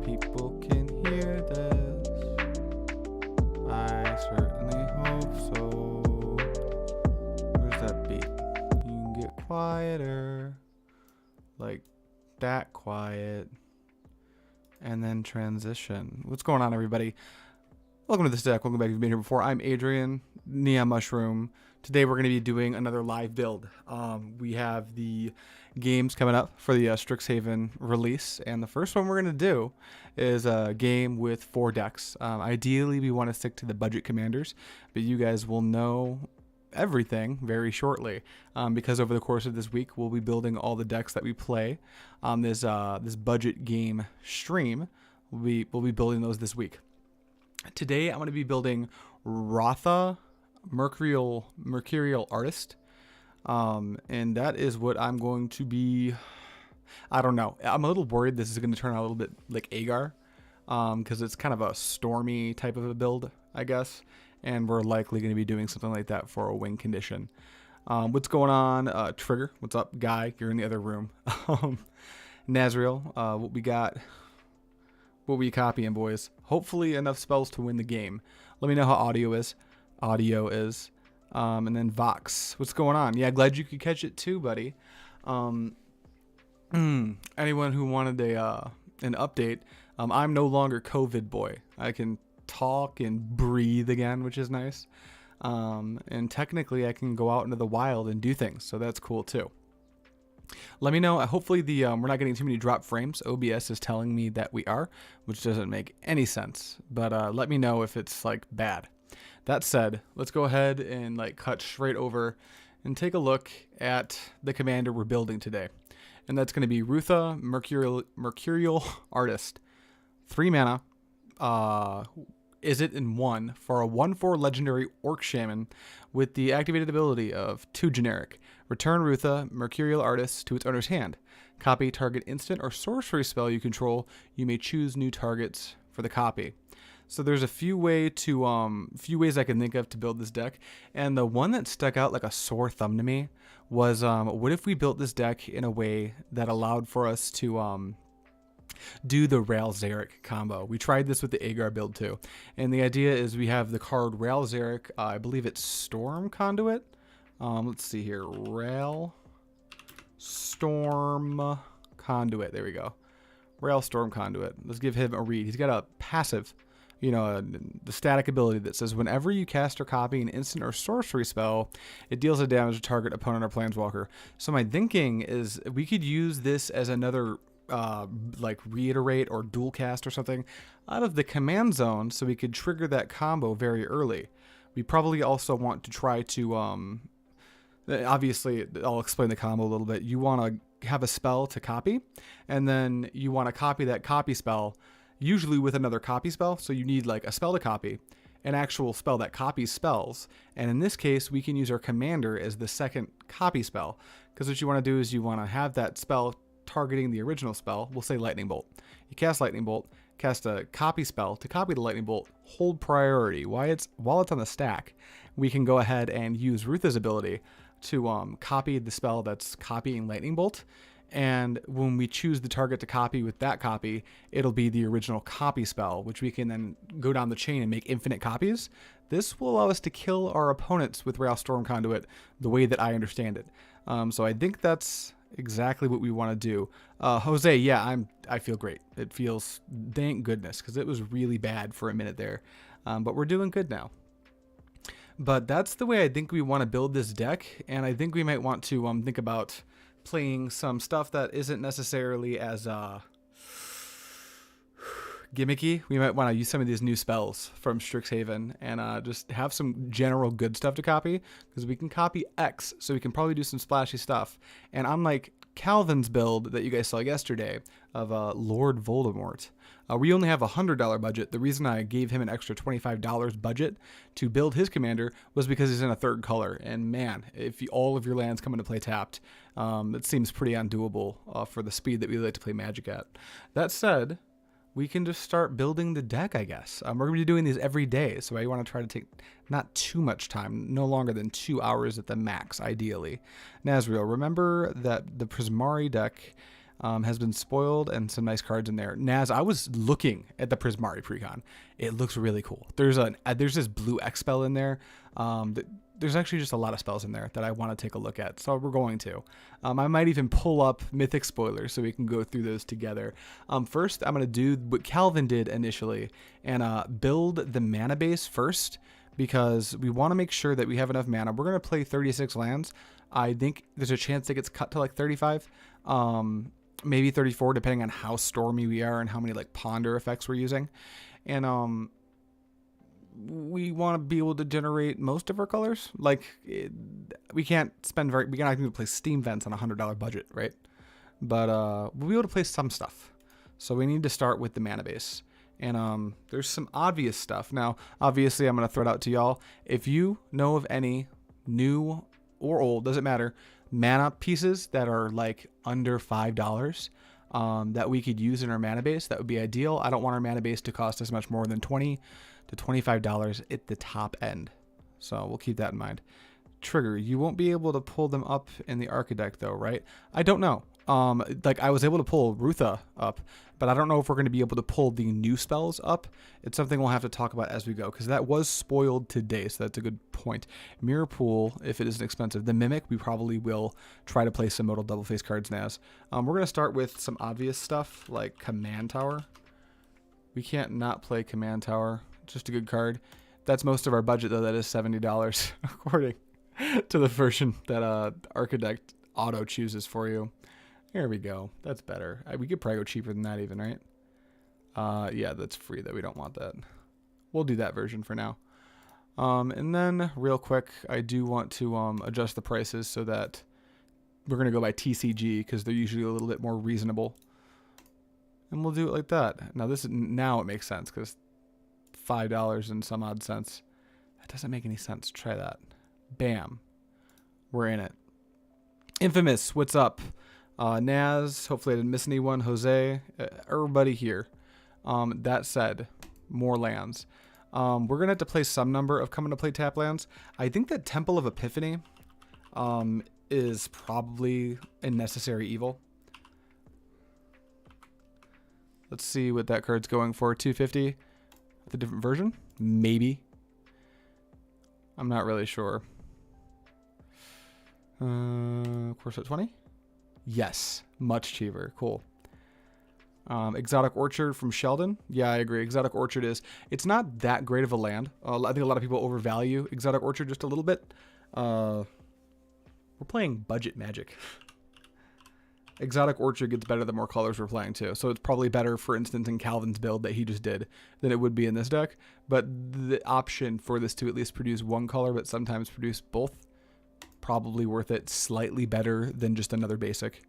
people can hear this. I certainly hope so. Where's that beat? You can get quieter. Like that quiet. And then transition. What's going on, everybody? Welcome to this deck. Welcome back if you've been here before. I'm Adrian, neonmushroom. Today we're going to be doing another live build. We have the games coming up for the Strixhaven release, and the first one we're going to do is a game with 4 decks. Ideally, we want to stick to the budget commanders, but you guys will know everything very shortly, because over the course of this week we'll be building all the decks that we play on this budget game stream. We'll be building those this week. Today I'm going to be building Rootha, Mercurial Artist, and that is what I'm going to be. I don't know. I'm a little worried this is going to turn out a little bit like Agar, because it's kind of a stormy type of a build, I guess, and we're likely going to be doing something like that for a win condition. What's going on? Trigger, what's up? Guy, you're in the other room. Nazriel, what we got? What we copying, boys? Hopefully enough spells to win the game. Let me know how audio is. And then Vox, what's going on? Yeah, glad you could catch it too, buddy. Anyone who wanted an update, I'm no longer COVID boy. I can talk and breathe again, which is nice. And technically I can go out into the wild and do things, so that's cool too. Let me know. Hopefully we're not getting too many drop frames. OBS is telling me that we are, which doesn't make any sense, but let me know if it's like bad. That said, let's go ahead and like cut straight over and take a look at the commander we're building today. And that's going to be Rootha, Mercurial Artist. 3 mana, izzet in 1 for a 1/4 legendary Orc Shaman with the activated ability of 2 generic. Return Rootha, Mercurial Artist, to its owner's hand. Copy target instant or sorcery spell you control. You may choose new targets for the copy. So there's a few ways I can think of to build this deck, and the one that stuck out like a sore thumb to me was what if we built this deck in a way that allowed for us to do the Rail Zarek combo. We tried this with the Agar build too, and the idea is we have the card Rail Zarek, I believe it's Storm Conduit. Let's see here, Rail Storm Conduit. There we go, Rail Storm Conduit. Let's give him a read. He's got a passive, the static ability that says whenever you cast or copy an instant or sorcery spell, it deals a damage to target opponent or planeswalker. So my thinking is we could use this as another like reiterate or dual cast or something out of the command zone, so we could trigger that combo very early. We probably also want to try to obviously I'll explain the combo a little bit. You want to have a spell to copy, and then you want to copy that copy spell usually with another copy spell. So you need like a spell to copy, an actual spell that copies spells, and in this case we can use our commander as the second copy spell, because what you want to do is you want to have that spell targeting the original spell. We'll say lightning bolt. You cast lightning bolt, cast a copy spell to copy the lightning bolt, hold priority while it's on the stack. We can go ahead and use Rootha's ability to copy the spell that's copying lightning bolt, and when we choose the target to copy with that copy, it'll be the original copy spell, which we can then go down the chain and make infinite copies. This will allow us to kill our opponents with Rail Storm Conduit the way that I understand it. So I think that's exactly what we want to do. Jose, yeah, I feel great. It feels, thank goodness, because it was really bad for a minute there, but we're doing good now. But that's the way I think we want to build this deck, and I think we might want to think about playing some stuff that isn't necessarily as gimmicky. We might want to use some of these new spells from Strixhaven and just have some general good stuff to copy, because we can copy X, so we can probably do some splashy stuff. And unlike Calvin's build that you guys saw yesterday of Lord Voldemort, we only have a $100 budget. The reason I gave him an extra $25 budget to build his commander was because he's in a 3rd color, and man, if all of your lands come into play tapped, it seems pretty undoable for the speed that we like to play Magic at. That said, we can just start building the deck, I guess. We're going to be doing these every day, so I want to try to take not too much time, no longer than 2 hours at the max, ideally. Nazriel, remember that the Prismari deck has been spoiled, and some nice cards in there. Naz, I was looking at the Prismari precon. It looks really cool. There's this blue X spell in there. There's actually just a lot of spells in there that I want to take a look at, so we're going to. I might even pull up Mythic spoilers so we can go through those together. First, I'm going to do what Calvin did initially and build the mana base first, because we want to make sure that we have enough mana. We're going to play 36 lands. I think there's a chance it gets cut to like 35, maybe 34, depending on how stormy we are and how many like ponder effects we're using. And we want to be able to generate most of our colors. Like we can't spend we're not going to play Steam Vents on a $100 budget, right? But we'll be able to play some stuff. So we need to start with the mana base. And there's some obvious stuff. Now, obviously, I'm going to throw it out to y'all. If you know of any new or old, doesn't matter, mana pieces that are like under $5 that we could use in our mana base, that would be ideal. I don't want our mana base to cost us much more than $20 to $25 at the top end. So we'll keep that in mind. Trigger, you won't be able to pull them up in the Architect though, right? I don't know. Like I was able to pull Rootha up, but I don't know if we're going to be able to pull the new spells up. It's something we'll have to talk about as we go, because that was spoiled today, so that's a good point. Mirror Pool, if it isn't expensive. The Mimic, we probably will try to play some modal double face cards Naz. We're going to start with some obvious stuff like Command Tower. We can't not play Command Tower. It's just a good card. That's most of our budget though. That is $70 according to the version that Architect auto chooses for you. Here we go. That's better. We could probably go cheaper than that even, right? Yeah, that's free though. We don't want that. We'll do that version for now. And then real quick, I do want to adjust the prices so that we're going to go by TCG because they're usually a little bit more reasonable. And we'll do it like that. Now it makes sense because $5 and some odd cents. That doesn't make any sense. Try that. Bam. We're in it. Infamous, what's up? Naz, hopefully I didn't miss anyone. Jose, everybody here. That said, more lands. We're going to have to play some number of coming to play tap lands. I think that Temple of Epiphany is probably a necessary evil. Let's see what that card's going for. 250 with a different version? Maybe. I'm not really sure. Of course at 20? Yes, much cheaper. Cool. Exotic Orchard from Sheldon. Yeah, I agree. Exotic Orchard it's not that great of a land. I think a lot of people overvalue Exotic Orchard just a little bit. We're playing budget Magic. Exotic Orchard gets better the more colors we're playing too. So it's probably better, for instance, in Calvin's build that he just did than it would be in this deck. But the option for this to at least produce one color, but sometimes produce both, probably worth it. Slightly better than just another basic.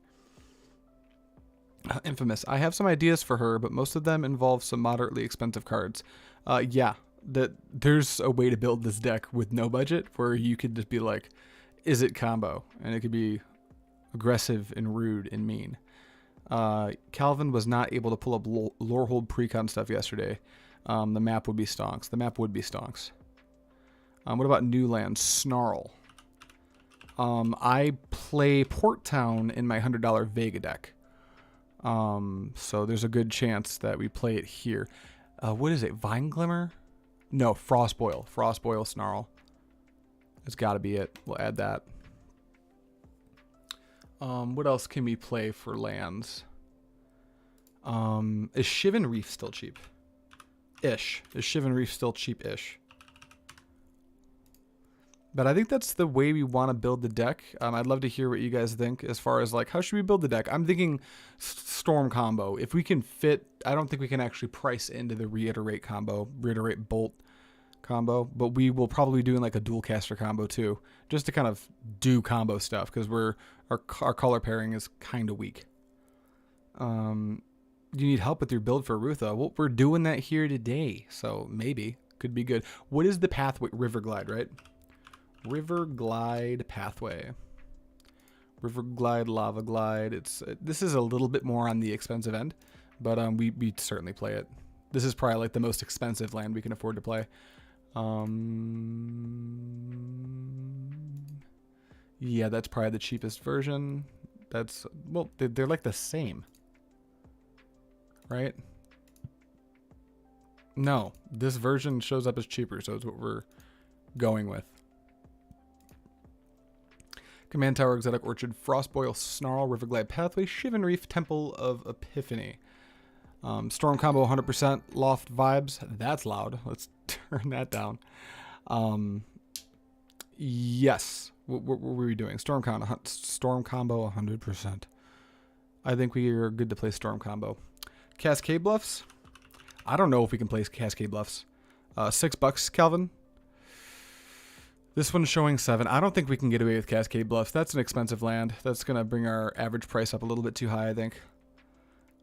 Infamous. I have some ideas for her, but most of them involve some moderately expensive cards. Yeah, there's a way to build this deck with no budget where you could just be like, Izzet combo, and it could be aggressive and rude and mean. Calvin was not able to pull up Lorehold precon stuff yesterday. The map would be stonks. What about new lands? Snarl. I play Port Town in my $100 Vega deck. So there's a good chance that we play it here. What is it? Vine Glimmer? No, Frostboil. Frostboil Snarl. It's got to be it. We'll add that. What else can we play for lands? Is Shivan Reef still cheap? Ish. Is Shivan Reef still cheap-ish? But I think that's the way we want to build the deck. I'd love to hear what you guys think as far as like, how should we build the deck? I'm thinking Storm combo. If we can fit, I don't think we can actually price into the Reiterate combo, Reiterate Bolt combo, but we will probably be doing like a dual caster combo too, just to kind of do combo stuff because our color pairing is kind of weak. You need help with your build for Rootha. Well, we're doing that here today, so maybe could be good. What is the pathway? River Glide, right? River Glide pathway. River Glide, Lava Glide. This is a little bit more on the expensive end, but we certainly play it. This is probably like the most expensive land we can afford to play. Yeah, that's probably the cheapest version. That's, well, they're like the same, right? No, this version shows up as cheaper, so it's what we're going with. Command Tower, Exotic Orchard, Frostboil, Snarl, Riverglide Pathway, Shivan Reef, Temple of Epiphany. Storm combo 100%, Loft Vibes. That's loud. Let's turn that down. Yes. What were we doing? Storm combo 100%. I think we are good to play Storm combo. Cascade Bluffs. I don't know if we can play Cascade Bluffs. $6, Calvin. This one's showing 7. I don't think we can get away with Cascade Bluffs. That's an expensive land. That's going to bring our average price up a little bit too high, I think.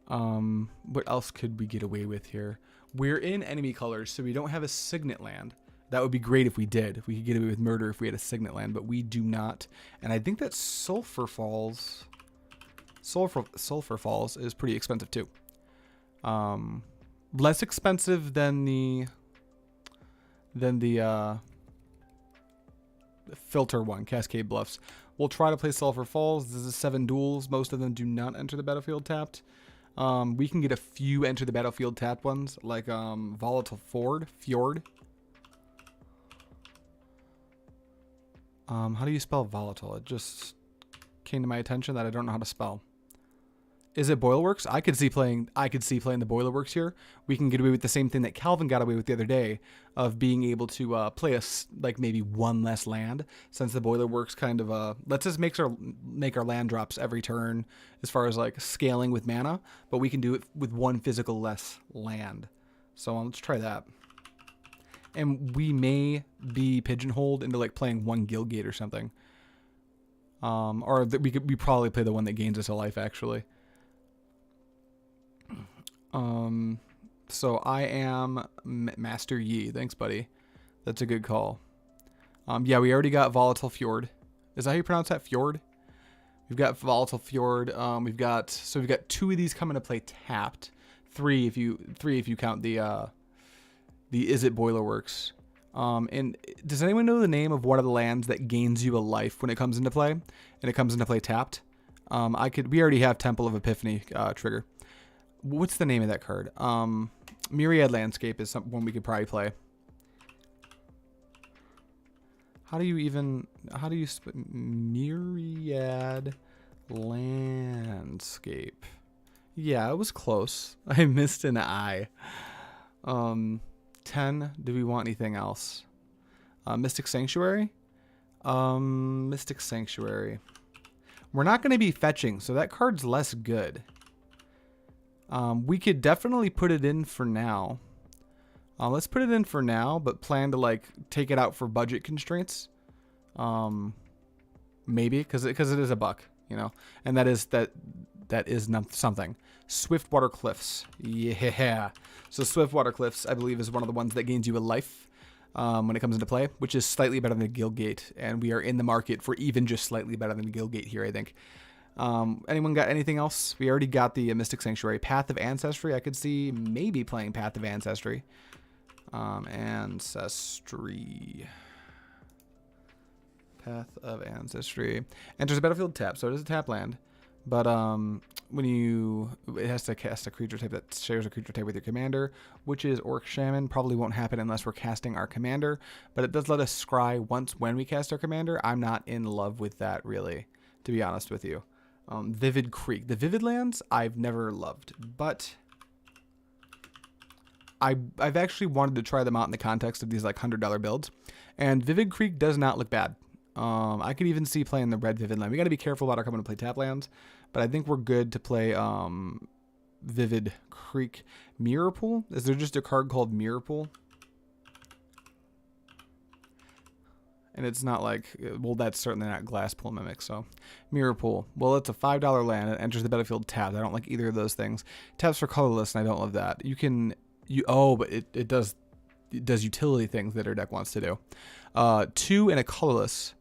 What else could we get away with here? We're in enemy colors, so we don't have a signet land. That would be great if we did. If we could get away with murder if we had a signet land, but we do not. And I think that Sulphur Falls is pretty expensive too. Less expensive than the filter one, Cascade Bluffs. We'll try to play Sulphur Falls. This is 7 duels. Most of them do not enter the battlefield tapped. We can get a few enter the battlefield tapped ones, like Volatile Fjord. How do you spell volatile? It just came to my attention that I don't know how to spell. Is it Boilerworks? I could see playing the Boilerworks here. We can get away with the same thing that Calvin got away with the other day, of being able to play like maybe one less land, since the Boilerworks kind of lets us make our land drops every turn as far as like scaling with mana, but we can do it with one physical less land. So let's try that. And we may be pigeonholed into like playing one Guildgate or something. Or we probably play the one that gains us a life actually. So I am Master Yi. Thanks, buddy. That's a good call. Yeah, we already got Volatile Fjord. Is that how you pronounce that? Fjord? We've got Volatile Fjord. We've got 2 of these coming to play tapped. 3 if you count the Izzet Boilerworks. And does anyone know the name of one of the lands that gains you a life when it comes into play? And it comes into play tapped? We already have Temple of Epiphany trigger. What's the name of that card? Myriad Landscape is one we could probably play. How do you Myriad Landscape? Yeah, it was close. I missed an I. 10. Do we want anything else? Mystic Sanctuary? Mystic Sanctuary. We're not going to be fetching, so that card's less good. We could definitely put it in for now. Let's put it in for now, but plan to like take it out for budget constraints. Maybe because it is a buck, you know, and that is something. Swiftwater Cliffs, yeah. So Swiftwater Cliffs, I believe, is one of the ones that gains you a life when it comes into play, which is slightly better than Guildgate, and we are in the market for even just slightly better than Guildgate here, I think. Anyone got anything else? We already got the Mystic Sanctuary. Path of Ancestry. I could see maybe playing Path of Ancestry. Ancestry. Path of Ancestry. Enters the battlefield tap, so it is a tap land. But it has to cast a creature type that shares a creature type with your commander, which is Orc Shaman. Probably won't happen unless we're casting our commander, but it does let us scry once when we cast our commander. I'm not in love with that, really, to be honest with you. Vivid Creek. The Vivid lands I've never loved, but I've actually wanted to try them out in the context of these like $100 builds, and Vivid Creek does not look bad. I could even see playing the red Vivid land. We got to be careful about our coming to play tap lands, but I think we're good to play Vivid Creek. Mirror Pool? Is there just a card called Mirror Pool? And it's not like, well, that's certainly not Glass Pool Mimic, so. Mirror Pool. Well, it's a $5 land. It enters the battlefield tapped. I don't like either of those things. Taps for colorless, and I don't love that. But it does utility things that our deck wants to do. 2 and a colorless.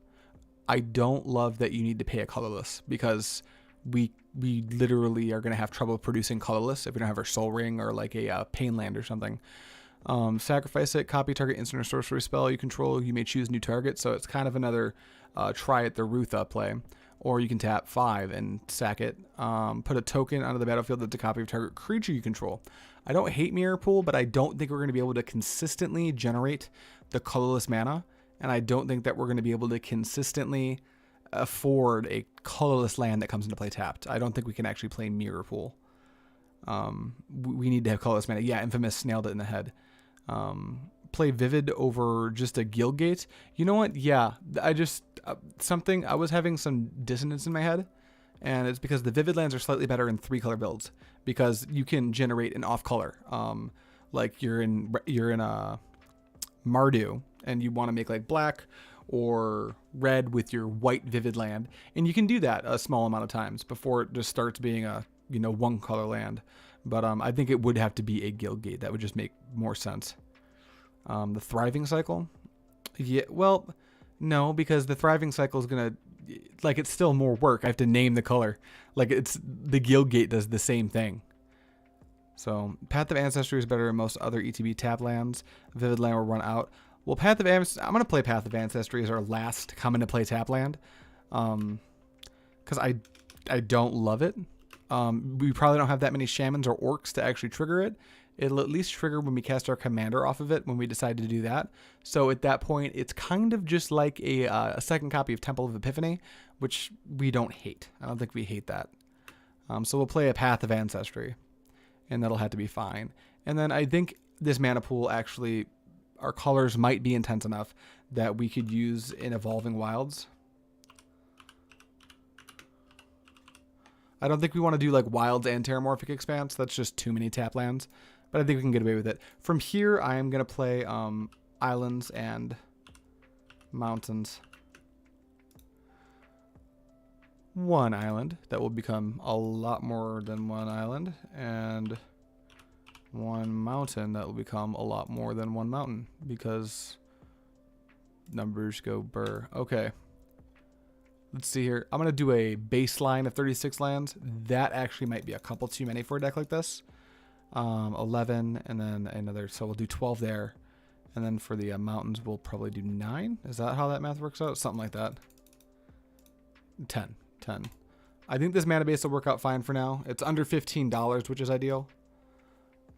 I don't love that you need to pay a colorless, because we literally are going to have trouble producing colorless if we don't have our Soul Ring or like a Pain Land or something. Sacrifice it, copy target instant or sorcery spell you control. You may choose new target, so it's kind of another try at the Rootha play. or you can tap 5 and sack it. Put a token onto the battlefield that's a copy of target creature you control. I don't hate Mirror Pool, but I don't think we're going to be able to consistently generate the colorless mana, and I don't think that we're going to be able to consistently afford a colorless land that comes into play tapped. I don't think we can actually play Mirror Pool. We need to have colorless mana. Yeah, Infamous nailed it in the head. Play Vivid over just a Guildgate. You know what? Yeah, I just I was having some dissonance in my head, and it's because the Vivid lands are slightly better in 3-color builds because you can generate an off color. Like you're in a Mardu and you want to make like black or red with your white Vivid land, and you can do that a small amount of times before it just starts being a 1-color land. But I think it would have to be a Guildgate. That would just make more sense. The Thriving Cycle, yeah, well, no, because the Thriving Cycle is gonna, like, it's still more work. I have to name the color. Like, the Guildgate does the same thing. So Path of Ancestry is better than most other ETB tap lands. Vivid land will run out. Well, I'm gonna play Path of Ancestry as our last come into play tap land, because I don't love it. We probably don't have that many shamans or orcs to actually trigger it. It'll at least trigger when we cast our commander off of it when we decide to do that. So at that point, it's kind of just like a second copy of Temple of Epiphany, which we don't hate. I don't think we hate that. So we'll play a Path of Ancestry, and that'll have to be fine. And then I think this mana pool actually, our colors might be intense enough that we could use in Evolving Wilds. I don't think we want to do like Wilds and Terramorphic Expanse. That's just too many tap lands. But I think we can get away with it. From here, I am going to play Islands and Mountains. 1 island. That will become a lot more than 1 island. And 1 mountain. That will become a lot more than 1 mountain. Because numbers go burr. Okay. Let's see here. I'm going to do a baseline of 36 lands. That actually might be a couple too many for a deck like this. 11 and then another, so we'll do 12 there, and then for the mountains we'll probably do 9. Is that how that math works out? Something like that. 10. I think this mana base will work out fine for now. It's under $15, which is ideal.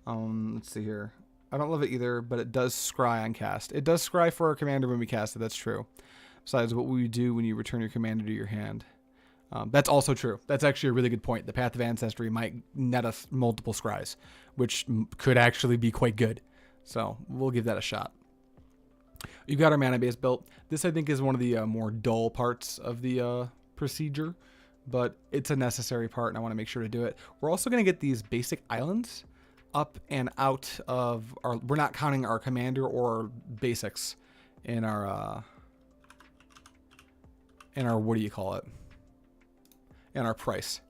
Let's see here. I don't love it either, but it does scry on cast. It does scry for our commander when we cast it. That's true. Besides, what will you do when you return your commander to your hand? That's also true. That's actually a really good point. The Path of Ancestry might net us multiple scries, which could actually be quite good. So we'll give that a shot. You've got our mana base built. This, I think, is one of the more dull parts of the procedure, but it's a necessary part, and I want to make sure to do it. We're also going to get these basic islands up and out of our... We're not counting our commander or basics in our what do you call it? And our price.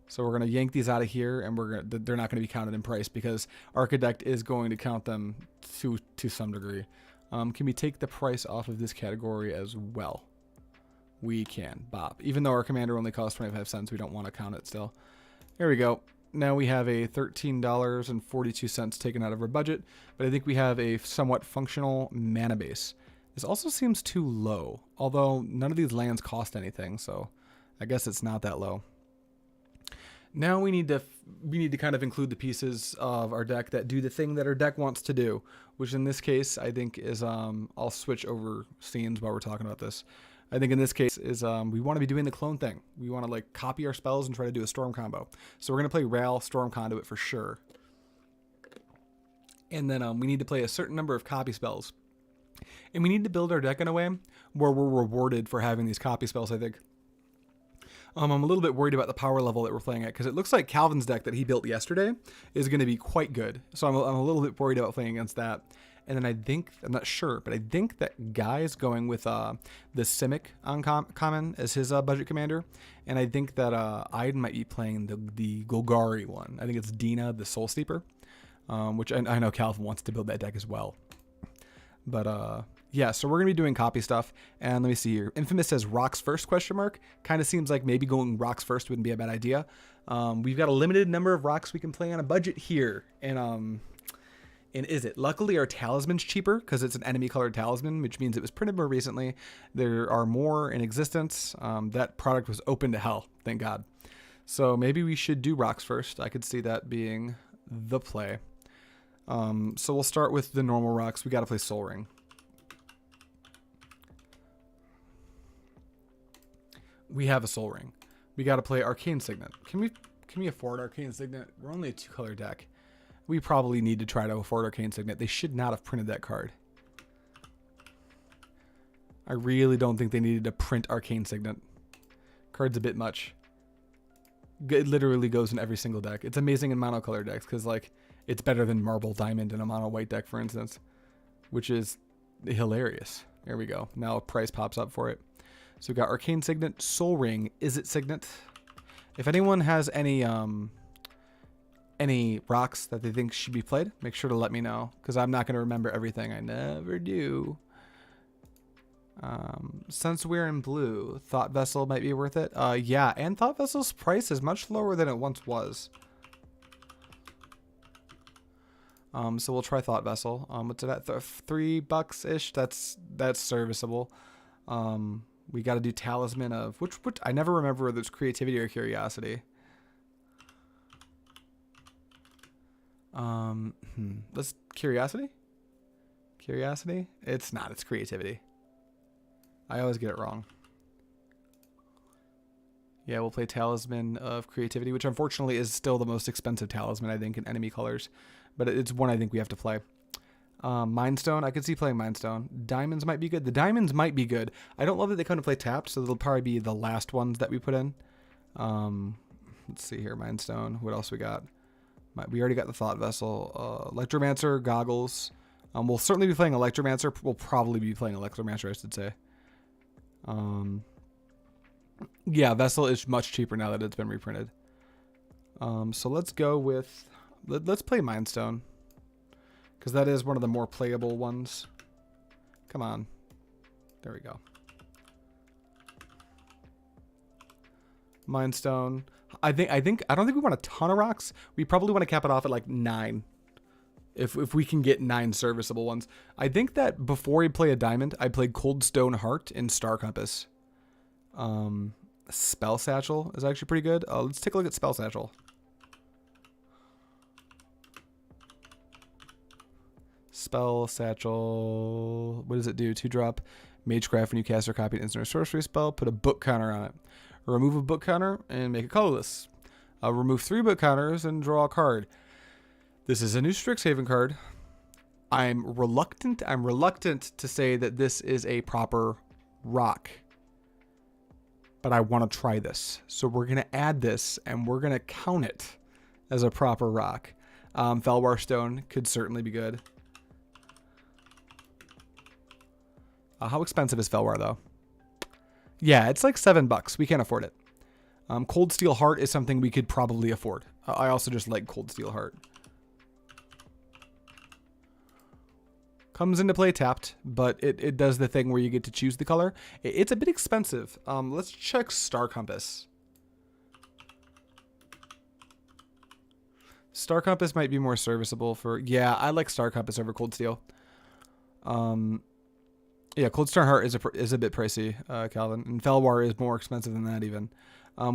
So we're going to yank these out of here, and they're not going to be counted in price because Architect is going to count them to some degree. Can we take the price off of this category as well? We can. Bop. Even though our commander only costs 25 cents, we don't want to count it still. Here we go. Now we have a $13.42 taken out of our budget, but I think we have a somewhat functional mana base. This also seems too low, although none of these lands cost anything, so I guess it's not that low. Now we need to kind of include the pieces of our deck that do the thing that our deck wants to do, which in this case I think is I'll switch over scenes while we're talking about this. I think in this case is we want to be doing the clone thing. We want to like copy our spells and try to do a storm combo. So we're going to play Ral Storm Conduit for sure. And then we need to play a certain number of copy spells. And we need to build our deck in a way where we're rewarded for having these copy spells, I think. I'm a little bit worried about the power level that we're playing at, because it looks like Calvin's deck that he built yesterday is going to be quite good. So I'm a little bit worried about playing against that. And then I think, I'm not sure, but I think that Guy is going with the Simic on common as his budget commander. And I think that Aiden might be playing the Golgari one. I think it's Dina, the Soul Steeper, which I know Calvin wants to build that deck as well. But yeah, so we're going to be doing copy stuff. And let me see here. Infamous says rocks first, question mark. Kind of seems like maybe going rocks first wouldn't be a bad idea. We've got a limited number of rocks we can play on a budget here. And in Izzet. Luckily, our talisman's cheaper because it's an enemy-colored talisman, which means it was printed more recently. There are more in existence. That product was open to hell, thank God. So maybe we should do rocks first. I could see that being the play. So we'll start with the normal rocks. We got to play Soul Ring. We have a Soul Ring. We got to play Arcane Signet. Can we afford Arcane Signet? We're only a 2-color deck. We probably need to try to afford Arcane Signet. They should not have printed that card. I really don't think they needed to print Arcane Signet. Card's a bit much. It literally goes in every single deck. It's amazing in monocolor decks because, like, it's better than Marble Diamond in a mono white deck, for instance, which is hilarious. There we go. Now a price pops up for it. So we got Arcane Signet, Soul Ring, Izzet Signet. If anyone has any rocks that they think should be played, make sure to let me know because I'm not going to remember everything. I never do. Since we're in blue, Thought Vessel might be worth it. Yeah, and Thought Vessel's price is much lower than it once was. So we'll try Thought Vessel. What's it at? $3-ish. That's serviceable. We got to do Talisman of which I never remember whether it's Creativity or Curiosity. Let's Curiosity. Curiosity? It's not. It's Creativity. I always get it wrong. Yeah, we'll play Talisman of Creativity, which unfortunately is still the most expensive talisman, I think, in enemy colors. But it's one I think we have to play. Mind Stone, I could see playing Mind Stone. Diamonds might be good. The diamonds might be good. I don't love that they come to play tapped, so they'll probably be the last ones that we put in. Let's see here, Mind Stone. What else we got? We already got the Thought Vessel. Electromancer, Goggles. We'll certainly be playing Electromancer. We'll probably be playing Electromancer, I should say. Yeah, Vessel is much cheaper now that it's been reprinted. So let's go with... Let's play Mind Stone. Because that is one of the more playable ones. Come on. There we go. Mind Stone. I don't think we want a ton of rocks. We probably want to cap it off at like 9. If we can get 9 serviceable ones. I think that before I play a diamond, I played Cold Stone Heart and Star Compass. Spell Satchel is actually pretty good. Let's take a look at Spell Satchel. Spell Satchel. What does it do? 2-drop. Magecraft when you cast or copy an instant or sorcery spell. Put a book counter on it. Remove a book counter and make it colorless. Remove 3 book counters and draw a card. This is a new Strixhaven card. I'm reluctant to say that this is a proper rock. But I want to try this. So we're going to add this and we're going to count it as a proper rock. Felwar Stone could certainly be good. How expensive is Felwar though? Yeah, it's like $7. We can't afford it. Cold Steel Heart is something we could probably afford. I also just like Cold Steel Heart. Comes into play tapped, but it does the thing where you get to choose the color. It's a bit expensive. Let's check Star Compass. Star Compass might be more serviceable for... Yeah, I like Star Compass over Cold Steel. Yeah, Cold Star Heart is a bit pricey, Calvin. And Felwar is more expensive than that even.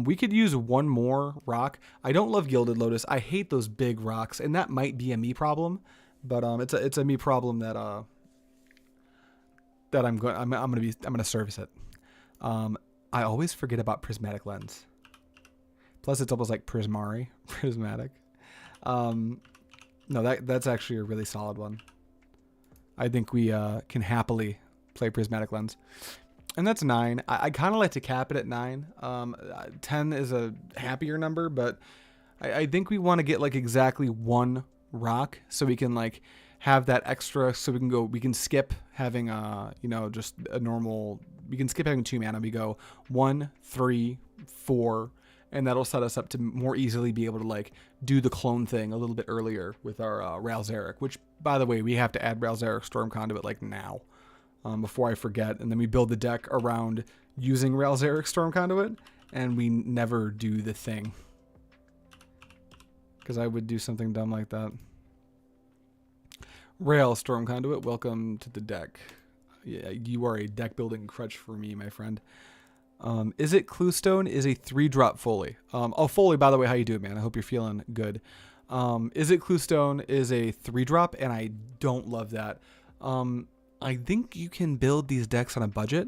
We could use one more rock. I don't love Gilded Lotus. I hate those big rocks, and that might be a me problem. But it's a me problem that I'm gonna service it. I always forget about Prismatic Lens. Plus, it's almost like Prismari, prismatic. No, that's actually a really solid one. I think we can happily play Prismatic Lens. And that's 9. I kind of like to cap it at 9. 10 is a happier number, but I think we want to get like exactly 1 rock so we can like have that extra, so we can skip having just a normal, we can skip having 2 mana. We go 1, 3, 4, and that'll set us up to more easily be able to like do the clone thing a little bit earlier with our Ralzeric, which by the way, we have to add Ralzeric Storm Conduit like now, before I forget, and then we build the deck around using Ralzeric Storm Conduit, and we never do the thing. Because I would do something dumb like that. Rail Storm Conduit, welcome to the deck. Yeah, you are a deck building crutch for me, my friend. Izzet Cluestone is a 3-drop Foley. Oh, Foley, by the way, how you doing, man? I hope you're feeling good. Izzet Cluestone is a 3-drop, and I don't love that. I think you can build these decks on a budget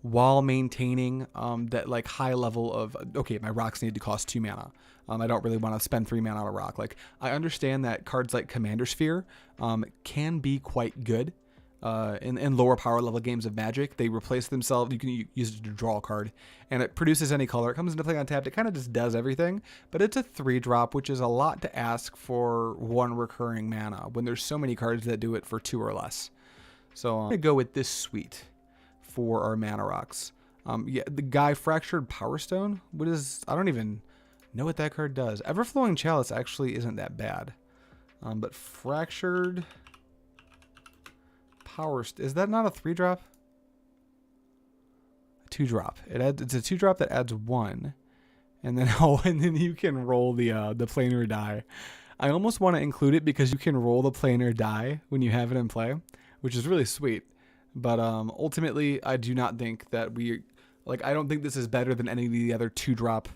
while maintaining that like high level of, okay, my rocks need to cost 2 mana. I don't really want to spend 3 mana on a rock. Like, I understand that cards like Commander Sphere can be quite good in lower power level games of Magic. They replace themselves. You can use it to draw a card, and it produces any color. It comes into play untapped. It kind of just does everything, but it's a 3-drop, which is a lot to ask for 1 recurring mana when there's so many cards that do it for 2 or less. So I'm gonna go with this suite for our mana rocks. Yeah, the guy Fractured Power Stone. What is? I don't even know what that card does. Everflowing Chalice actually isn't that bad, but Fractured Power, is that not a 3-drop? A 2-drop. It's a 2-drop that adds 1, and then and then you can roll the planar die. I almost want to include it because you can roll the planar die when you have it in play, which is really sweet. But ultimately, I do not think that I don't think this is better than any of the other 2-drop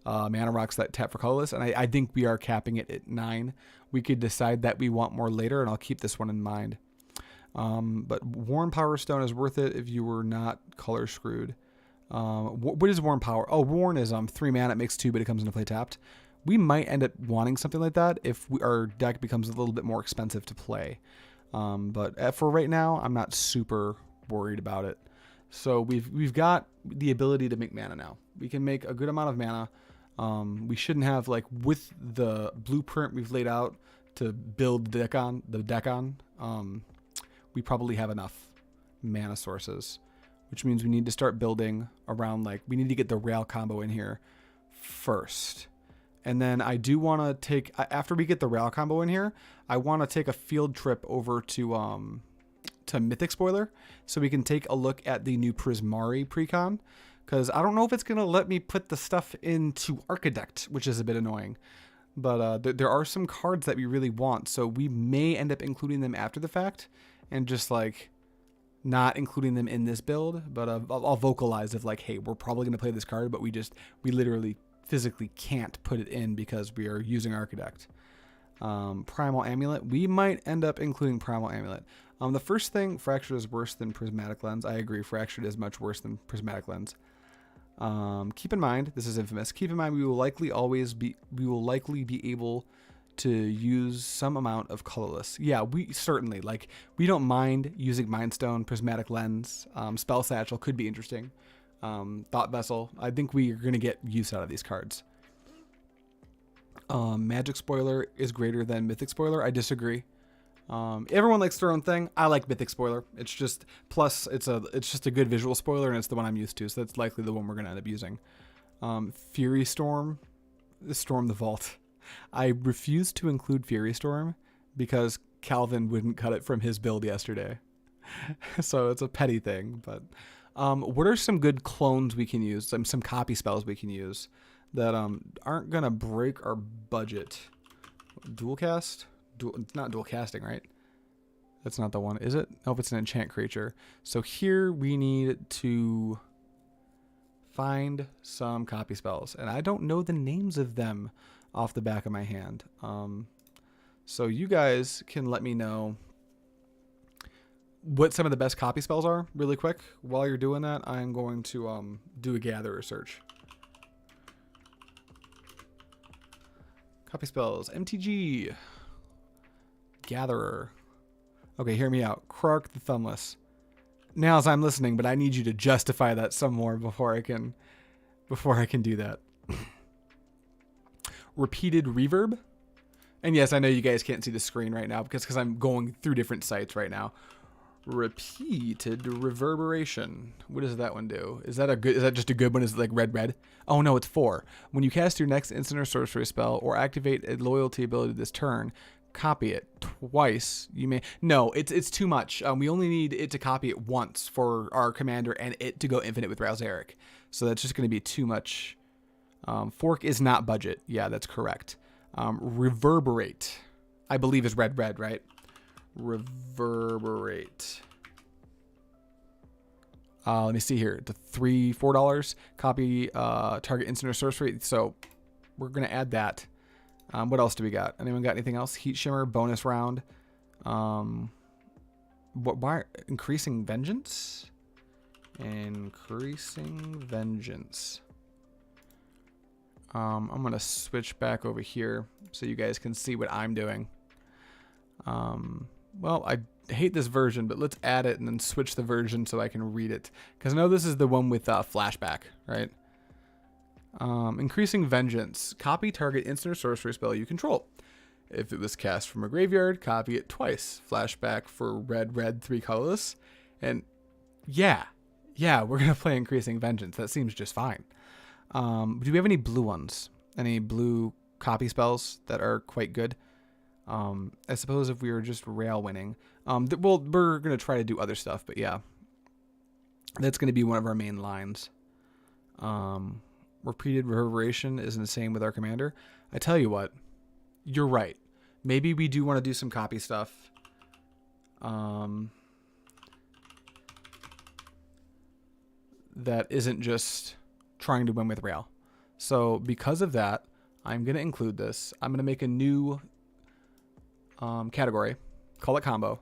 mana rocks that tap for colorless, and I think we are capping it at 9. We could decide that we want more later, and I'll keep this one in mind. But Worn Power Stone is worth it if you were not color screwed. What is Worn Power? Oh, Worn is 3 mana, it makes 2, but it comes into play tapped. We might end up wanting something like that if our deck becomes a little bit more expensive to play. But for right now, I'm not super worried about it. So we've got the ability to make mana now. We can make a good amount of mana. We shouldn't have, like, with the blueprint we've laid out to build the deck on, we probably have enough mana sources, which means we need to start building around, like, we need to get the rail combo in here first. And then I do want to take, after we get the rail combo in here, I want to take a field trip over to Mythic Spoiler so we can take a look at the new Prismari precon, because I don't know if it's going to let me put the stuff into Architect, which is a bit annoying. But there are some cards that we really want, so we may end up including them after the fact and just, like, not including them in this build. But I'll vocalize if, like, hey, we're probably going to play this card, but we literally physically can't put it in because we are using Architect. Primal Amulet. We might end up including Primal Amulet. The first thing, Fractured is worse than Prismatic Lens. I agree, Fractured is much worse than Prismatic Lens. Keep in mind, this is infamous. Keep in mind, we will likely be able to use some amount of colorless. Yeah, we certainly, like, we don't mind using Mind Stone, Prismatic Lens, Spell Satchel could be interesting. Thought Vessel. I think we are going to get use out of these cards. Magic Spoiler is greater than Mythic Spoiler. I disagree. Everyone likes their own thing. I like Mythic Spoiler. It's just, plus it's just a good visual spoiler, and it's the one I'm used to, so that's likely the one we're going to end up using. Fury Storm. Storm the Vault. I refuse to include Fury Storm because Calvin wouldn't cut it from his build yesterday. So it's a petty thing, but what are some good clones we can use? Some copy spells we can use that aren't gonna break our budget. Dual cast? It's not dual casting, right? That's not the one, is it? Nope, it's an enchant creature. So here we need to find some copy spells, and I don't know the names of them off the back of my hand. So you guys can let me know what some of the best copy spells are really quick. While you're doing that, I'm going to do a gatherer search. Copy spells, MTG, Gatherer. Okay, hear me out. Krark the Thumbless. Now as I'm listening, but I need you to justify that some more before I can do that. Repeated Reverb. And yes, I know you guys can't see the screen right now because I'm going through different sites right now. Repeated Reverberation. What does that one do? Is that just a good one? Is it like red? Oh no, it's 4. When you cast your next instant or sorcery spell or activate a loyalty ability this turn, copy it twice. You may no, it's too much. We only need it to copy it once for our commander and it to go infinite with Rouse Eric. So that's just going to be too much. Fork is not budget. Yeah, that's correct. Reverberate, I believe, is red, right? reverberate. Let me see here. The $4 copy target instant or sorcery. So we're gonna add that. What else do we got? Anyone got anything else? Heat shimmer bonus round. Why increasing vengeance? Increasing vengeance. I'm gonna switch back over here so you guys can see what I'm doing. Well, I hate this version, but let's add it and then switch the version so I can read it. Because I know this is the one with flashback, right? Increasing vengeance. Copy target instant or sorcery spell you control. If it was cast from a graveyard, copy it twice. Flashback for red, 3 colorless. And yeah, we're going to play Increasing Vengeance. That seems just fine. Do we have any blue ones? Any blue copy spells that are quite good? I suppose if we were just rail winning. Well, we're going to try to do other stuff, but yeah. That's going to be one of our main lines. Repeated reverberation isn't the same with our commander. I tell you what, you're right. Maybe we do want to do some copy stuff. That isn't just trying to win with rail. So because of that, I'm going to include this. I'm going to make a new category, call it combo,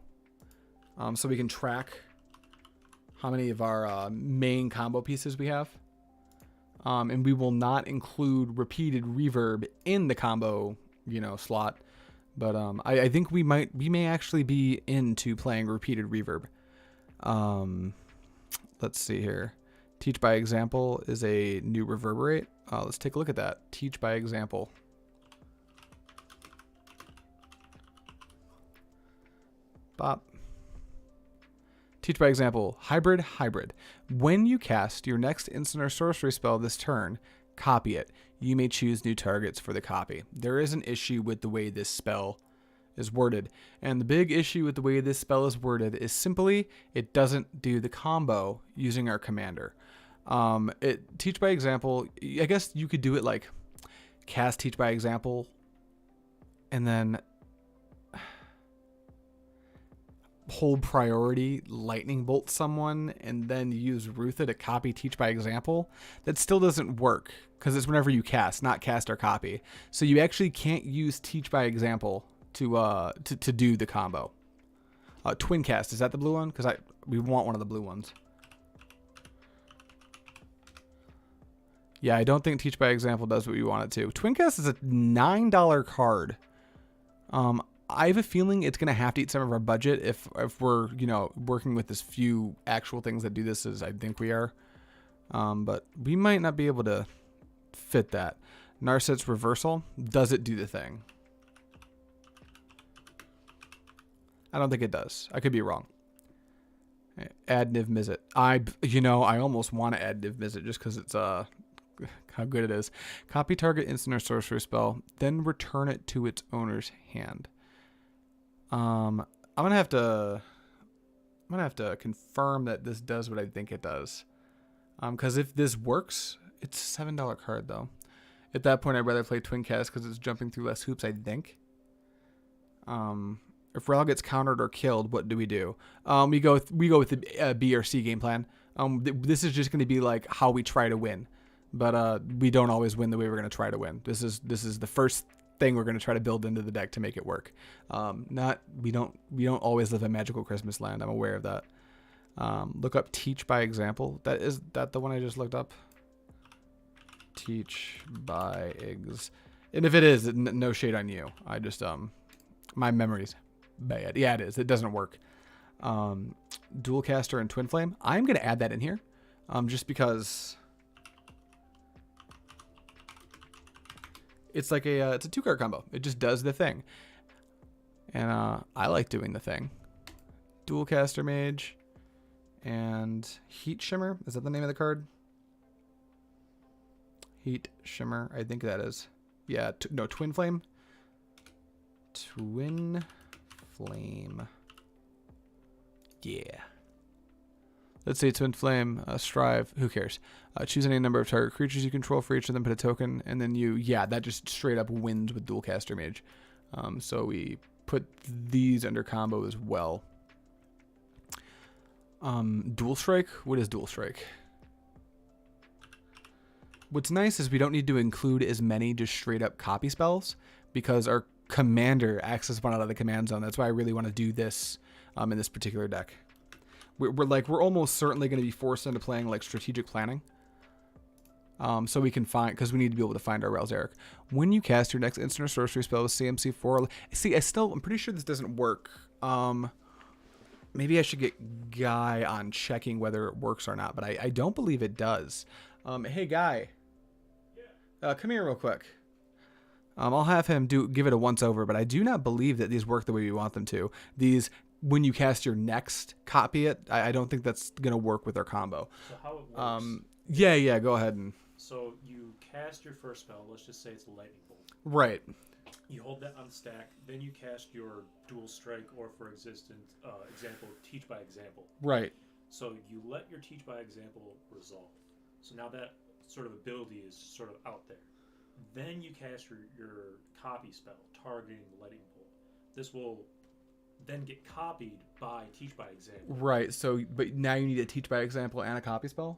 so we can track how many of our main combo pieces we have. And we will not include repeated reverb in the combo, slot. But I think we may actually be into playing repeated reverb. Let's see here. Teach by example is a new reverberate. Let's take a look at that. Teach by example. Bop. Teach by example. Hybrid. When you cast your next instant or sorcery spell this turn, copy it. You may choose new targets for the copy. There is an issue with the way this spell is worded. And the big issue with the way this spell is worded is simply it doesn't do the combo using our commander. Teach by example, I guess you could do it like cast teach by example and then hold priority, lightning bolt someone, and then use Rootha to copy teach by example. That still doesn't work because it's whenever you cast, not cast or copy. So you actually can't use teach by example to do the combo. Twin cast, is that the blue one? Because we want one of the blue ones. Yeah, I don't think teach by example does what we want it to. Twin cast is a $9 card. I have a feeling it's going to have to eat some of our budget if we're, working with as few actual things that do this as I think we are. But we might not be able to fit that. Narset's reversal. Does it do the thing? I don't think it does. I could be wrong. Add Niv Mizzet. I almost want to add Niv Mizzet just because it's how good it is. Copy target instant or sorcery spell, then return it to its owner's hand. I'm gonna have to confirm that this does what I think it does. Because if this works, it's a $7 card though. At that point, I'd rather play Twin Cast because it's jumping through less hoops, I think. If Rel gets countered or killed, what do? We go with the B or C game plan. This is just going to be like how we try to win, but we don't always win the way we're going to try to win. This is the first thing we're going to try to build into the deck to make it work. We don't always live in magical Christmas land. I'm aware of that. Look up teach by example. Is that the one I just looked up? Teach by ex. And if it is, no shade on you. I just my memory's bad. Yeah, it is. It doesn't work. Dual caster and twin flame. I'm gonna add that in here, just because it's like it's a 2-card combo. It just does the thing, and I like doing the thing. Dual caster mage and heat shimmer. Is that the name of the card? Heat shimmer. I think that is. Yeah. No, twin flame. Twin flame. Yeah. Let's say twin flame, strive. Who cares? Choose any number of target creatures you control. For each of them, put a token, and then that just straight up wins with dual caster mage. So we put these under combo as well. Dual Strike? What is Dual Strike? What's nice is we don't need to include as many just straight up copy spells because our commander access one out of the command zone. That's why I really want to do this in this particular deck. We're almost certainly going to be forced into playing like strategic planning. So we can find, because we need to be able to find our rails, Eric. When you cast your next instant or sorcery spell with CMC 4, see, I'm pretty sure this doesn't work. Maybe I should get Guy on checking whether it works or not, but I don't believe it does. Hey, Guy. Come here real quick. I'll have him give it a once over, but I do not believe that these work the way we want them to. These, when you cast your next, copy it. I don't think that's going to work with our combo. So how it works? Yeah, go ahead. So you cast your first spell. Let's just say it's a lightning bolt. Right. You hold that on the stack. Then you cast your dual strike, or for example, teach by example. Right. So you let your teach by example resolve. So now that sort of ability is sort of out there. Then you cast your copy spell, targeting the lightning bolt. This will then get copied by teach by example. Right. So, but now you need a teach by example and a copy spell.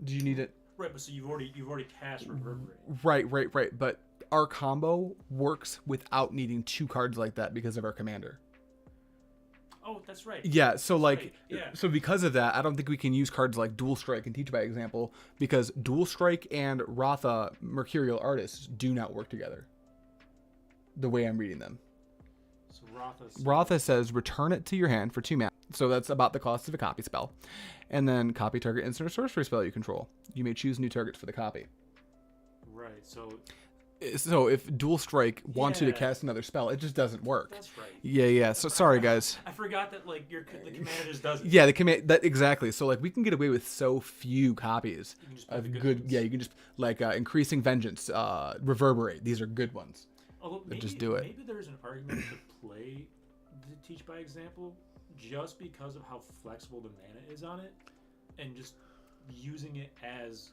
Do you need it? Right, but so you've already cast reverberate. Right. But our combo works without needing 2 cards like that because of our commander. Oh, that's right. Yeah, so like, right. Yeah. So because of that, I don't think we can use cards like Dual Strike and Teach by Example because Dual Strike and Rootha Mercurial Artist do not work together. The way I'm reading them. So Rootha says return it to your hand for 2 mana. So that's about the cost of a copy spell. And then copy target instant or sorcery spell you control. You may choose new targets for the copy. Right, so if Dual Strike wants you to cast another spell, it just doesn't work. That's right. Yeah. So sorry, guys. I forgot that like the commander just doesn't. Yeah, the command that exactly. So like we can get away with so few copies of good. Yeah, you can just like increasing vengeance, reverberate. These are good ones. Although maybe, just do it. Maybe there's an argument to play the teach by example just because of how flexible the mana is on it, and just using it as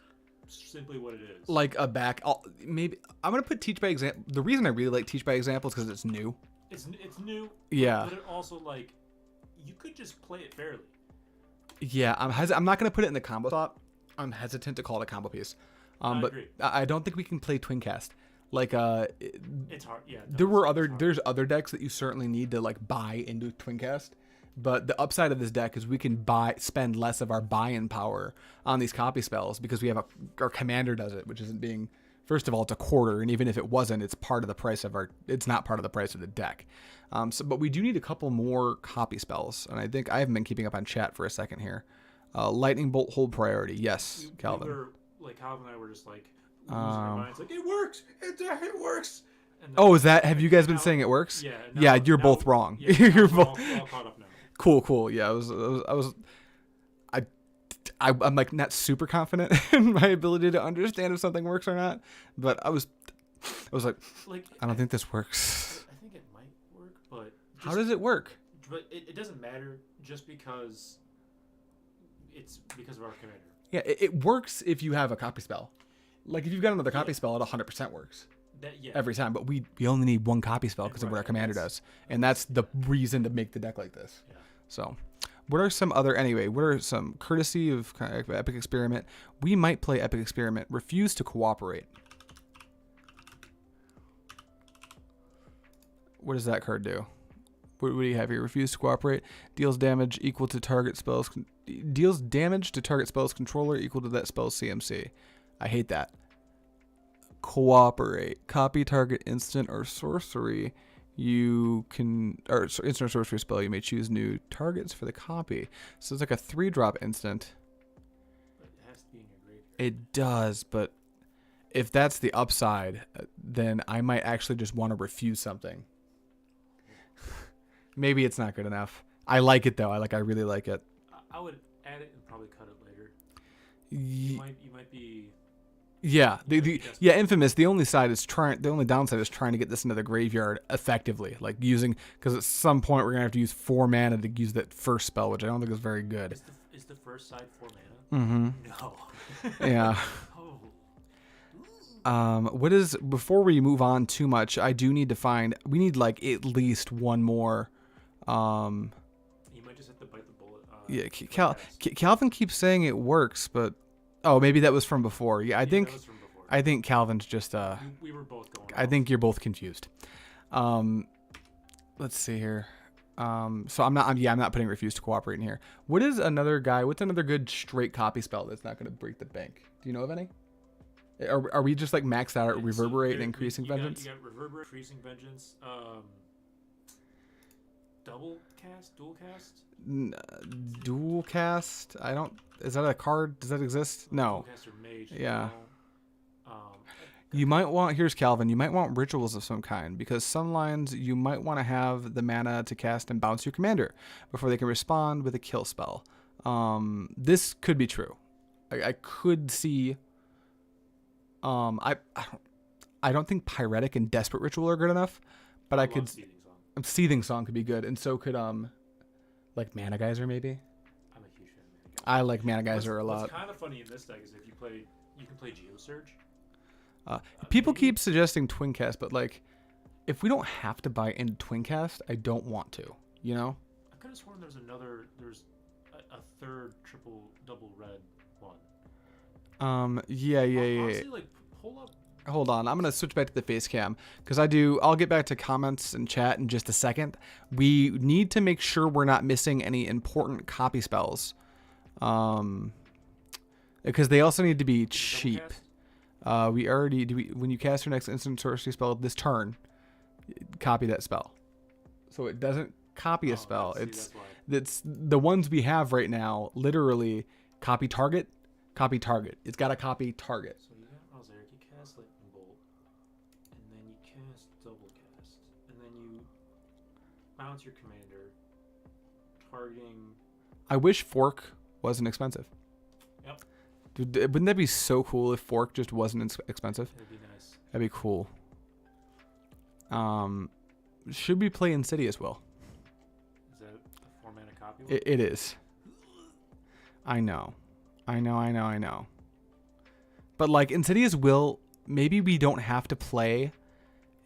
simply what it is. Like a back. Maybe I'm gonna put teach by example. The reason I really like teach by example is because it's new. It's new. Yeah. But it also like you could just play it fairly. Yeah, I'm not gonna put it in the combo slot. I'm hesitant to call it a combo piece. I But agree. I don't think we can play twin cast. Like It's hard. Yeah. There's other decks that you certainly need to like buy into twin cast. But the upside of this deck is we can spend less of our buy-in power on these copy spells because we have our commander does it, which isn't being. First of all, it's a quarter, and even if it wasn't, it's part of the price of It's not part of the price of the deck. But we do need a couple more copy spells, and I think I haven't been keeping up on chat for a second here. Lightning bolt hold priority, yes, Calvin. Calvin and I were just like losing our minds, like it works, it works. And then, is that? Have you guys been saying it works? Yeah. Yeah, you're both wrong. Yeah, you're both all caught up now. Cool. Yeah, I'm like not super confident in my ability to understand if something works or not, but I was like I don't think this works. I think it might work, but how does it work? But it doesn't matter just because it's because of our commander. Yeah, it works if you have a copy spell. Like if you've got another copy spell, it 100% works. Every time, but we only need 1 copy spell because of what our commander does, and that's the reason to make the deck like this. Yeah. So, what are some courtesy of Epic Experiment? We might play Epic Experiment. Refuse to cooperate. What does that card do? What do you have here? Refuse to cooperate. Deals damage equal to target spells. Deals damage to target spells controller equal to that spell's CMC. I hate that. Cooperate. Copy target instant or sorcery. Instant or sorcery spell. You may choose new targets for the copy. So it's like a 3-drop instant. But it has to be in your graveyard. It does, but if that's the upside, then I might actually just want to refuse something. Maybe it's not good enough. I like it though. I really like it. I would add it and probably cut it later. You might be. Yeah, Infamous. The only downside is trying to get this into the graveyard effectively, like because at some point we're gonna have to use 4 mana to use that first spell, which I don't think is very good. Is the first side 4 mana? Mm-hmm. No. Yeah. Oh. What is, before we move on too much, I do need to find, we need like at least one more. You might just have to bite the bullet. Yeah, Twin Calvin keeps saying it works, but oh, maybe that was from before. Yeah, that was from before. I think Calvin's just We were both going. I think you're both confused. Let's see here. So I'm not putting refuse to cooperate in here. What's another good straight copy spell that's not going to break the bank? Do you know of any? Are we just like maxed out at reverberate and increasing vengeance? You got reverberate, increasing vengeance. Dual cast. Dual cast. I don't. Is that a card? Does that exist? No. Dual cast or mage. Yeah. No. You might want, here's Calvin, you might want rituals of some kind, because some lines you might want to have the mana to cast and bounce your commander before they can respond with a kill spell. This could be true. I could see, I don't think Pyretic and Desperate Ritual are good enough, but I could, Seething Song could be good, and so could, like Mana Geyser maybe? I'm a huge fan of Mana Geyser. I like Mana Geyser a lot. What's kind of funny in this deck is if you can play Geosurge. People keep suggesting Twin Cast, but like, if we don't have to buy into Twin Cast, I don't want to. You know? I could have sworn there's a third double red one. Yeah. Honestly, like, pull up. Hold on, I'm gonna switch back to the face cam because I'll get back to comments and chat in just a second. We need to make sure we're not missing any important copy spells, because they also need to be cheap. When you cast your next instant sorcery spell this turn, copy that spell. So it doesn't copy a spell. It's the ones we have right now, literally copy target. It's got to copy target. So you got Rosaric, you cast Lightning Bolt, and then you cast Double Cast, and then you bounce your commander, targeting. I wish Fork wasn't expensive. Yep. Dude, wouldn't that be so cool if Fork just wasn't expensive? That'd be nice. That'd be cool. Should we play Insidious Will? Is that a 4-mana copy? It is. I know. But like Insidious Will, maybe we don't have to play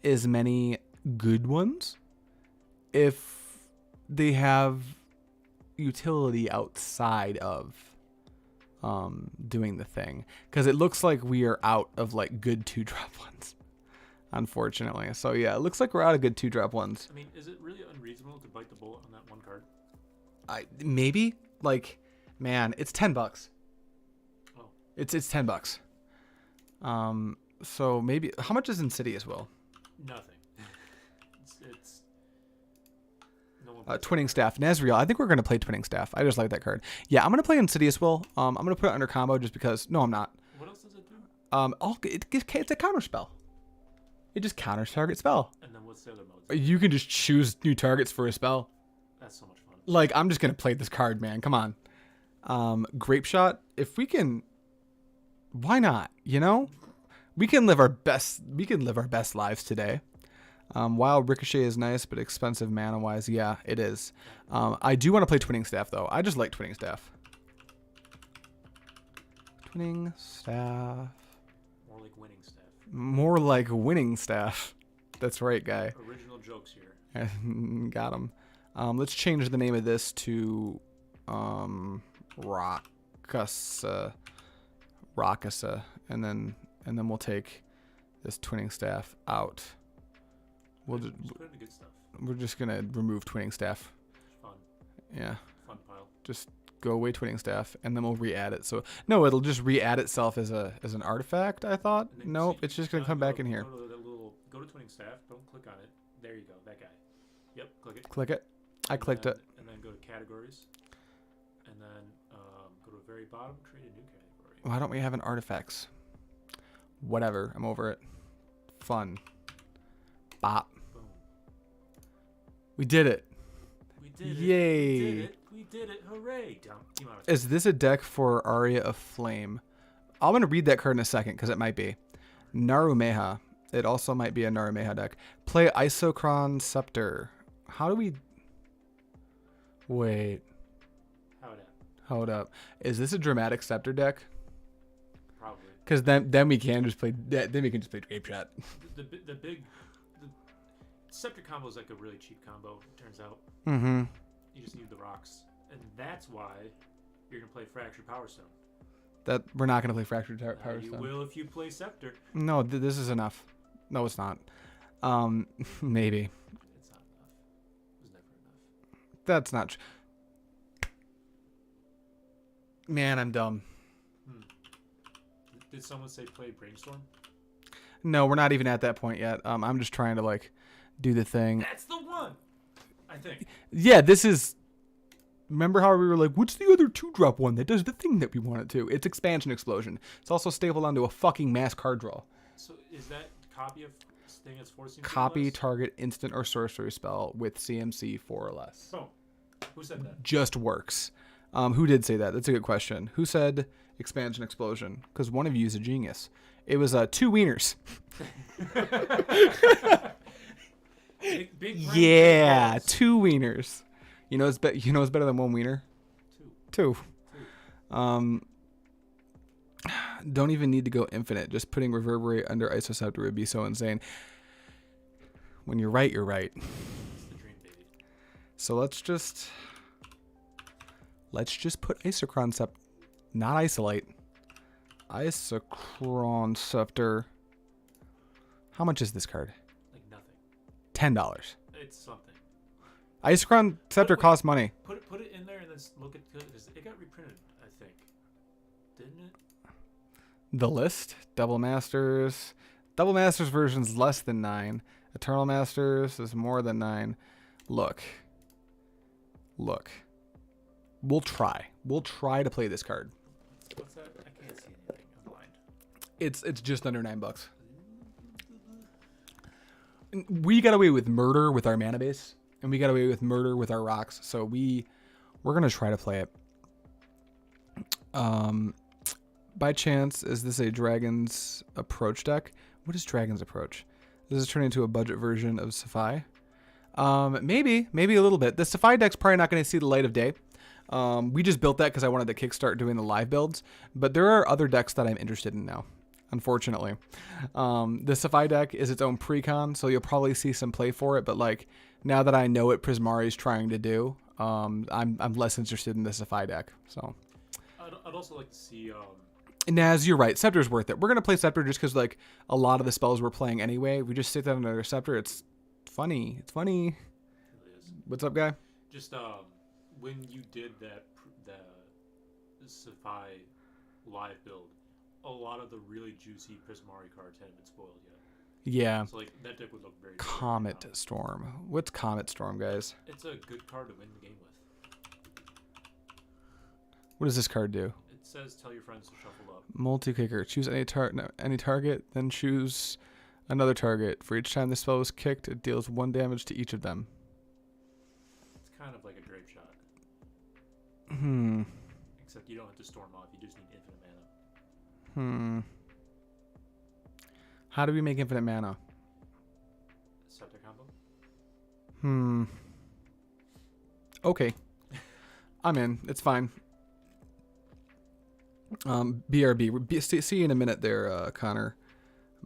as many good ones if they have utility outside of doing the thing, because it looks like we are out of like good 2-drop ones, unfortunately. So yeah, it looks like we're out of good 2-drop ones. I mean, is it really unreasonable to bite the bullet on that one card? Maybe, like, man, it's $10. Oh, it's $10. So maybe, how much is Insidious Will? Nothing. it's no one. Twinning Staff, Nazriel. I think we're gonna play Twinning Staff. I just like that card. Yeah, I'm gonna play Insidious Will. I'm gonna put it under combo just because. No, I'm not. What else does it do? It's a counter spell. It just counters target spell. And then what's the other mode? You can just choose new targets for a spell. That's so much fun. Like, I'm just gonna play this card, man. Come on. Grape Shot. If we can, why not? You know, we can live our best lives today. While Ricochet is nice, but expensive mana-wise, yeah, it is. I do want to play Twinning Staff, though. I just like Twinning Staff. Twinning Staff. More like Winning Staff. More like Winning Staff. That's right, guy. Original jokes here. Got him. Let's change the name of this to Rakasa, and then we'll take this Twinning Staff out. We're just gonna remove Twinning Staff. Fun. Yeah. Fun pile. Just go away Twinning Staff, and then we'll re-add it. So no, it'll just re-add itself as an artifact. I thought. Nope, it's just gonna come back in here. Go to Twinning Staff. Don't click on it. There you go. That guy. Yep. Click it. Click it. I clicked it. And then go to categories. And then go to the very bottom. Create a new category. Why don't we have an artifacts? Whatever. I'm over it. Fun. Bop. Boom. We did it. We did it. Yay. We did it. Hooray. Is this a deck for Aria of Flame? I'm going to read that card in a second because it might be. Narumeha. It also might be a Narumeha deck. Play Isochron Scepter. How do we... Wait. Hold up. Is this a Dramatic Scepter deck? Probably. Because then we can just play. Then we can just play Grape Shot. The Scepter combo is like a really cheap combo. It turns out. Mm-hmm. You just need the rocks, and that's why you're gonna play Fractured Power Stone. That we're not gonna play Fractured Power You Stone. will if you play Scepter. No, this is enough. No, it's not. Maybe. It's not enough. It was never enough. That's not. Man, I'm dumb. Did someone say play Brainstorm? No, we're not even at that point yet. I'm just trying to like do the thing. That's the one. I think. Yeah, this is. Remember how we were like, what's the other 2-drop one that does the thing that we want it to? It's Expansion Explosion. It's also stapled onto a fucking mass card draw. So is that copy of thing that's forcing? Copy, target, instant, or sorcery spell with CMC 4 or less. Boom. Who said that? Just works. Who did say that? That's a good question. Who said Expansion Explosion? Because one of you is a genius. It was 2 wieners. Big Yeah, 2 wieners. You know it's better than 1 wiener. 2. Don't even need to go infinite. Just putting Reverberate under Isoceptor would be so insane. When you're right, you're right. It's the dream, baby. So let's just put Isochron not Isolate. Isochron Scepter. How much is this card? Like nothing. $10. It's something. Isochron Scepter costs money. Put it in there and then look at because it got reprinted. I think, didn't it? The list, Double Masters version's less than 9. Eternal Masters is more than 9. Look. We'll try to play this card. What's that? I can't see anything. I'm blind. It's just under $9. We got away with murder with our mana base, and we got away with murder with our rocks. So we're gonna try to play it. By chance, is this a Dragon's Approach deck? What is Dragon's Approach? Does this turn into a budget version of Sapphire? Maybe a little bit. The Sapphire deck's probably not going to see the light of day. We just built that because I wanted to kickstart doing the live builds, but there are other decks that I'm interested in now, unfortunately. The Sapphire deck is its own precon, so you'll probably see some play for it, but like now that I know what Prismari's trying to do, I'm less interested in the Sapphire deck. So I'd also like to see Naz, you're right. Scepter's worth it. We're gonna play Scepter just because like a lot of the spells we're playing anyway. We just sit down under Scepter. It's funny. It really is. What's up, guy? Just when you did the Sapphire live build, a lot of the really juicy Prismari cards hadn't been spoiled yet. Yeah. So like that deck would look very Comet Storm. What's Comet Storm, guys? It's a good card to win the game with. What does this card do? It says tell your friends to shuffle up. Multi-kicker. Choose any target, then choose another target. For each time the spell is kicked, it deals 1 damage to each of them. It's kind of like a Drape Shot. Except you don't have to storm off, you just need infinite mana. How do we make infinite mana? Scepter combo? Okay. I'm in. It's fine. BRB. See you in a minute there, Connor.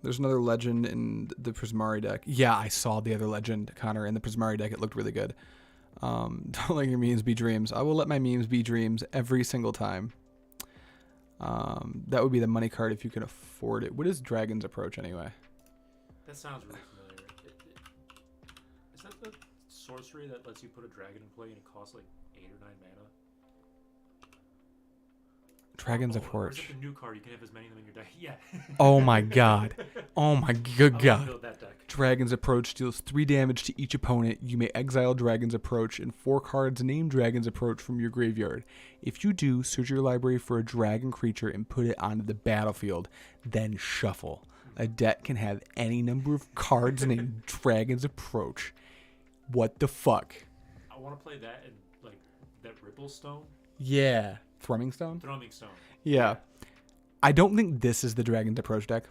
There's another legend in the Prismari deck. Yeah, I saw the other legend, Connor, in the Prismari deck. It looked really good. Don't let your memes be dreams. I will let my memes be dreams every single time. That would be the money card if you can afford it. What is Dragon's Approach anyway? That sounds really familiar. Is that the sorcery that lets you put a dragon in play and it costs like 8 or 9 mana? Dragon's Or Approach. is it the new card? You can have as many of them in your deck. Yeah. Oh my god. Oh my good I god. wanna build that deck. Dragon's Approach deals 3 damage to each opponent. You may exile Dragon's Approach and 4 cards named Dragon's Approach from your graveyard. If you do, search your library for a dragon creature and put it onto the battlefield. Then shuffle. A deck can have any number of cards named Dragon's Approach. What the fuck? I want to play that and like that Ripple Stone. Yeah. Thrumming Stone? Thrumming Stone. Yeah. I don't think this is the Dragon's Approach deck.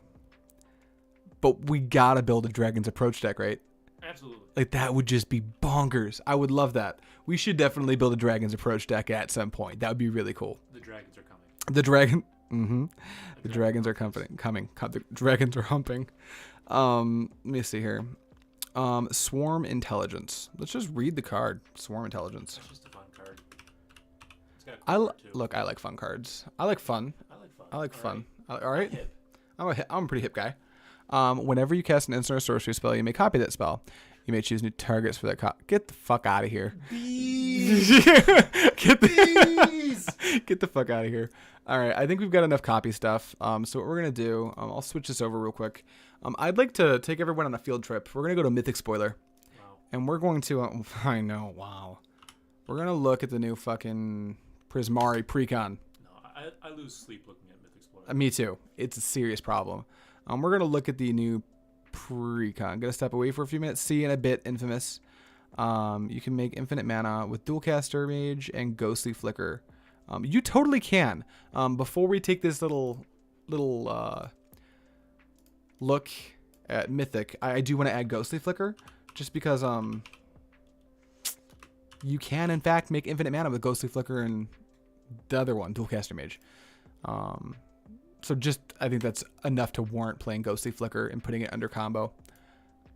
But we gotta build a Dragon's Approach deck, right? Absolutely. Like, that would just be bonkers. I would love that. We should definitely build a Dragon's Approach deck at some point. That would be really cool. The dragons are coming. The dragon... Mm-hmm. The dragons are coming. The dragons are humping. Let me see here. Swarm intelligence. Let's just read the card. Swarm intelligence. It's just a fun card. It's got a cool art, too. Look, I like fun cards. I like fun. I like fun. All right. Hip. I'm a pretty hip guy. Whenever you cast an instant or sorcery spell, you may copy that spell. You may choose new targets for that. Get the fuck out of here. Bees. Get Bees. the fuck out of here. All right, I think we've got enough copy stuff. So what we're gonna do, I'll switch this over real quick. I'd like to take everyone on a field trip. We're gonna go to Mythic Spoiler, Wow. and we're going to. I know, wow. We're gonna look at the new fucking Prismari Precon. No, I lose sleep looking at Mythic Spoiler. Me too. It's a serious problem. We're gonna look at the new Precon. Gonna step away for a few minutes. See you in a bit, Infamous. You can make infinite mana with Dualcaster Mage and Ghostly Flicker. You totally can. Before we take this little look at Mythic, I do want to add Ghostly Flicker, just because you can in fact make infinite mana with Ghostly Flicker and the other one, Dualcaster Mage. So just, I think that's enough to warrant playing Ghostly Flicker and putting it under combo.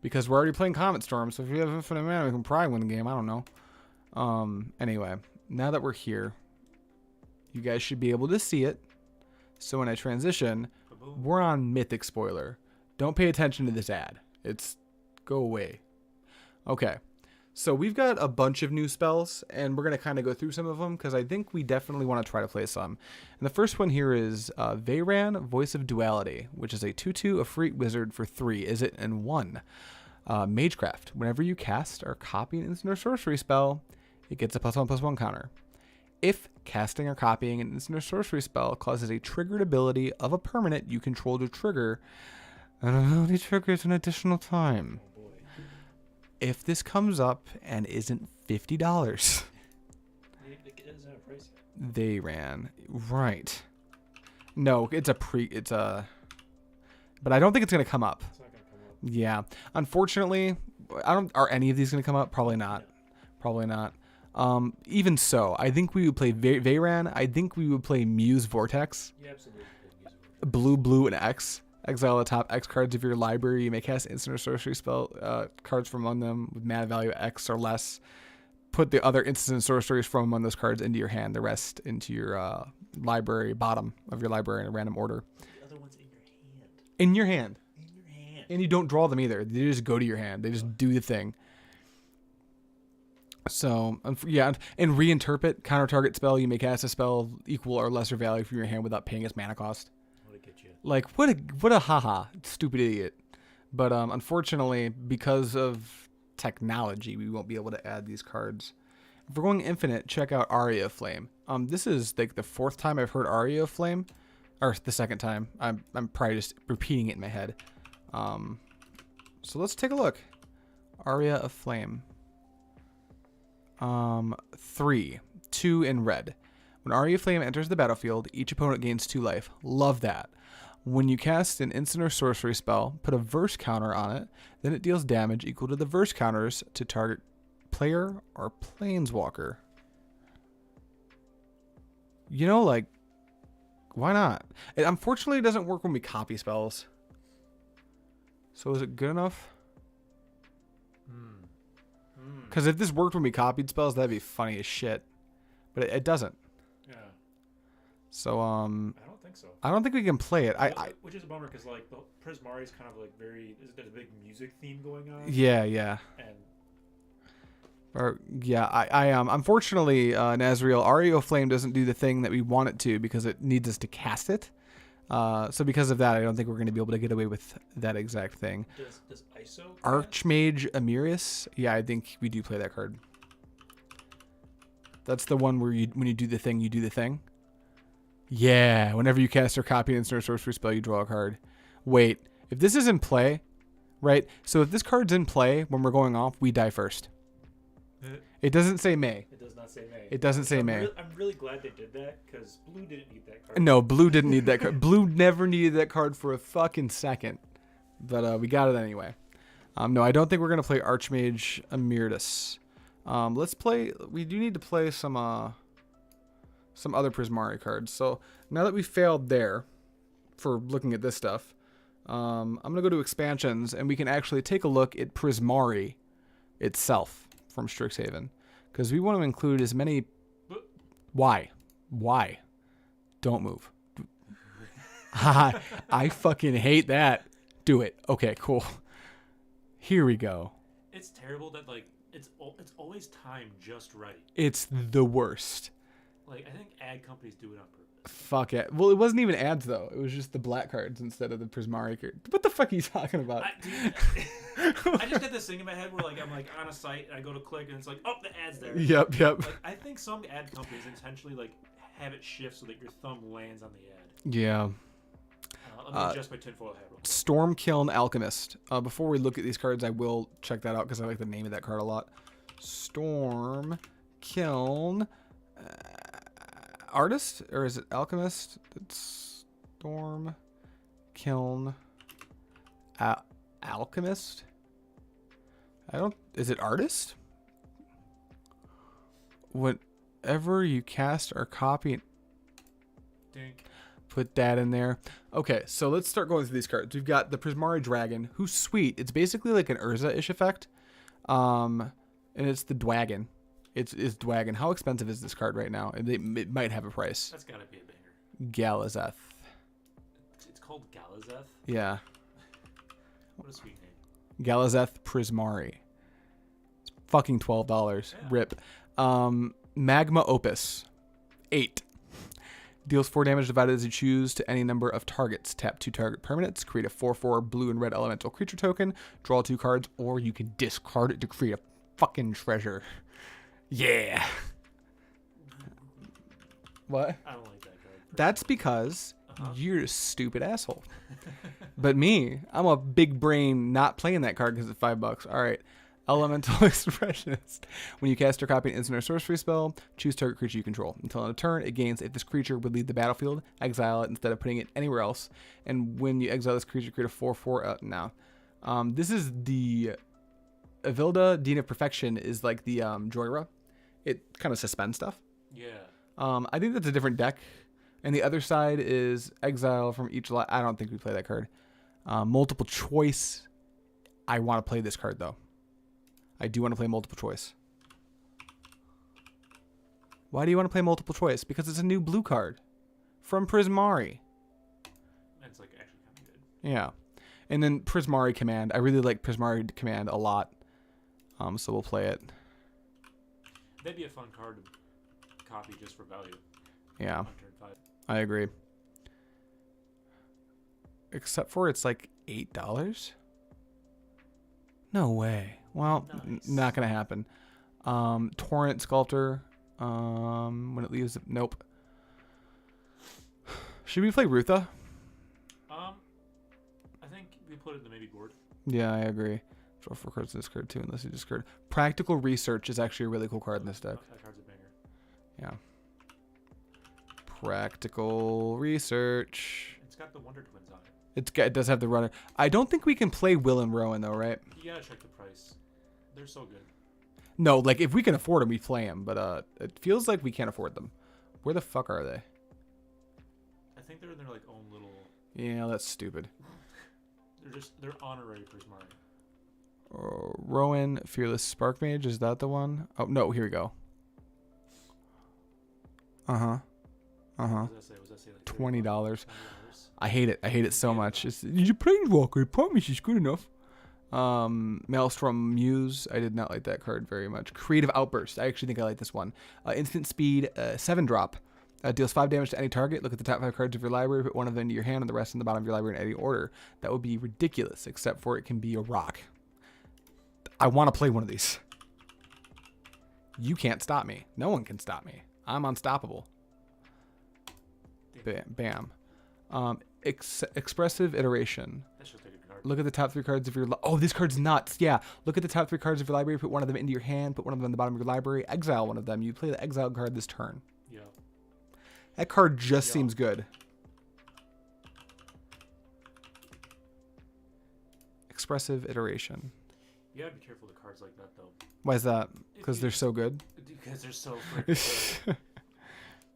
Because we're already playing Comet Storm, so if you have infinite mana, we can probably win the game. I don't know. Anyway, now that we're here, you guys should be able to see it. So when I transition, we're on Mythic Spoiler. Don't pay attention to this ad. Go away. Okay. So we've got a bunch of new spells, and we're going to kind of go through some of them, because I think we definitely want to try to play some. And the first one here is Veyran, Voice of Duality, which is a 2/2 Efreet Wizard for 3, Izzet, and 1. Magecraft. Whenever you cast or copy an instant or sorcery spell, it gets a +1/+1 counter. If casting or copying an instant or sorcery spell causes a triggered ability of a permanent you control to trigger, an ability triggers an additional time. If this comes up and isn't $50, they ran right. No, but I don't think it's gonna come up. It's not gonna come up. Yeah, unfortunately, are any of these gonna come up? Probably not. Probably not. Even so, I think we would play Veyran. I think we would play Muse Vortex. You absolutely play Muse. Blue, and X. Exile the top X cards of your library. You may cast instant or sorcery spell cards from among them with mana value X or less. Put the other instant and sorceries from among those cards into your hand. The rest into your library, bottom of your library in a random order. The other one's in your hand. In your hand. In your hand. And you don't draw them either. They just go to your hand. They just do the thing. So, yeah, and reinterpret, counter target spell. You may cast a spell equal or lesser value from your hand without paying its mana cost. Like, what a haha, stupid idiot. But unfortunately, because of technology, we won't be able to add these cards. If we're going infinite, check out Aria of Flame. This is like the 4th time I've heard Aria of Flame, or the 2nd time. I'm probably just repeating it in my head. So let's take a look. Aria of Flame. 3, 2 in red. When Aria of Flame enters the battlefield, each opponent gains 2 life. Love that. When you cast an instant or sorcery spell, put a verse counter on it, then it deals damage equal to the verse counters to target player or planeswalker. You know, like, why not? It unfortunately doesn't work when we copy spells. So is it good enough? Because if this worked when we copied spells, that'd be funny as shit. But it doesn't. Yeah. So, I don't think so. I don't think we can play it. Which is a bummer, because like the Prismari is kind of like there's a big music theme going on. Yeah. And unfortunately, Nazriel, Aria of Flame doesn't do the thing that we want it to because it needs us to cast it. So because of that, I don't think we're going to be able to get away with that exact thing. Does ISO Archmage Amiris? Yeah, I think we do play that card. That's the one where when you do the thing, you do the thing. Yeah, whenever you cast or copy an instant or sorcery spell, you draw a card. Wait, if this is in play, right? So if this card's in play when we're going off, we die first. It doesn't say May. It does not say May. It doesn't say May. I'm really glad they did that, because Blue didn't need that card. No, Blue didn't need that card. Blue never needed that card for a fucking second. But we got it anyway. No, I don't think we're going to play Archmage Amiris. Let's play... We do need to play some some other Prismari cards. So now that we failed there for looking at this stuff, I'm going to go to expansions, and we can actually take a look at Prismari itself from Strixhaven, because we want to include as many... Why? Don't move. I fucking hate that. Do it. Okay, cool. Here we go. It's terrible that, like, it's always timed just right. It's the worst. Like, I think ad companies do it on purpose. Fuck it. Well, it wasn't even ads, though. It was just the black cards instead of the Prismari card. What the fuck are you talking about? I just get this thing in my head where, like, I'm, like, on a site, and I go to click, and it's like, oh, the ad's there. Yep. Like, I think some ad companies intentionally, like, have it shift so that your thumb lands on the ad. Yeah. Let me adjust my tinfoil hat real quick. Stormkiln Alchemist. Before we look at these cards, I will check that out because I like the name of that card a lot. Stormkiln Artist? Or is it Alchemist? It's Stormkiln Alchemist? Is it Artist? Whenever you cast or copy... Dink. Put that in there. Okay, so let's start going through these cards. We've got the Prismari Dragon, who's sweet. It's basically like an Urza-ish effect. And it's the Dwagon. It's Dwagon. How expensive is this card right now? It might have a price. That's gotta be a banger. Galazeth. It's called Galazeth? Yeah. What a sweet name. Galazeth Prismari. It's fucking $12. Yeah. Rip. Magma Opus. 8. Deals 4 damage divided as you choose to any number of targets. Tap 2 target permanents. Create a 4/4 blue and red elemental creature token. Draw 2 cards, or you can discard it to create a fucking treasure. Yeah. What? I don't like that card. That's because you're a stupid asshole. But me, I'm a big brain not playing that card because it's $5. All right. Elemental Expressionist. When you cast or copy an instant or sorcery spell, choose target creature you control. Until end of turn, it gains if this creature would leave the battlefield, exile it instead of putting it anywhere else. And when you exile this creature, create a 4/4. Now, this is the Avilda, Dean of Perfection, is like the Joyra. It kind of suspends stuff. Yeah. I think that's a different deck. And the other side is exile from each lot. I don't think we play that card. Multiple choice. I want to play this card, though. I do want to play multiple choice. Why do you want to play multiple choice? Because it's a new blue card from Prismari. That's like actually kind of good. Yeah. And then Prismari Command. I really like Prismari Command a lot. So we'll play it. That'd be a fun card to copy just for value. Yeah. On turn 5. I agree. Except for it's like $8. No way. Well, Nice. not gonna happen. Torrent Sculptor. When it leaves, nope. Should we play Rootha? I think we put it in the maybe board. Yeah, I agree. Draw 4 cards in this card too, unless you discard. Practical Research is actually a really cool card in this deck. That card's a banger. Yeah. Practical Research. It's got the Wonder Twins on it. It does have the runner. I don't think we can play Will and Rowan though, right? You gotta check the price. They're so good. No, like if we can afford them, we play them. But it feels like we can't afford them. Where the fuck are they? I think they're in their like own little. Yeah, that's stupid. They're honorary Prismari. Rowan, Fearless Spark Mage, is that the one? Oh no, here we go. What does that say? Like $20. I hate it. I hate it so much. It's a Planeswalker. I promise it's good enough. Maelstrom Muse. I did not like that card very much. Creative Outburst. I actually think I like this one. Instant Speed, 7-drop. Deals 5 damage to any target. Look at the top 5 cards of your library. Put one of them into your hand and the rest in the bottom of your library in any order. That would be ridiculous, except for it can be a rock. I want to play one of these. You can't stop me. No one can stop me. I'm unstoppable. Bam. Expressive Iteration. That's just a good card. Look at the top 3 cards of your... Oh, this card's nuts. Yeah. Look at the top 3 cards of your library. Put one of them into your hand. Put one of them in the bottom of your library. Exile one of them. You play the exile card this turn. Yeah. That card just seems good. Expressive Iteration. You gotta be careful with cards like that, though. Why is that? Because they're so good? Because they're so freaking good.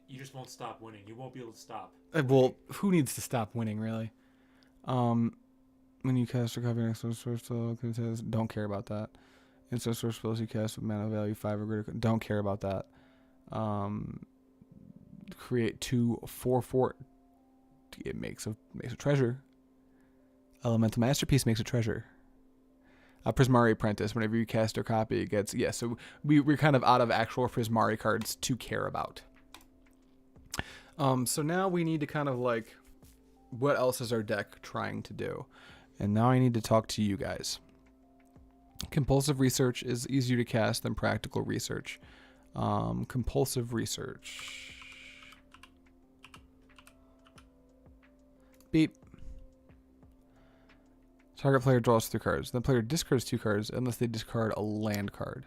You just won't stop winning. You won't be able to stop. Well, who needs to stop winning, really? When you cast or copy next to a source spell, don't care about that. Instant source spells you cast with mana value 5 or greater. Don't care about that. Create 2 4/4. It makes a treasure. Elemental Masterpiece makes a treasure. Prismari Apprentice. Whenever you cast or copy, it gets So we're kind of out of actual Prismari cards to care about. So now we need to kind of like, what else is our deck trying to do? And now I need to talk to you guys. Compulsive Research is easier to cast than Practical Research. Compulsive Research. Beep. Target player draws 3 cards. Then player discards 2 cards unless they discard a land card.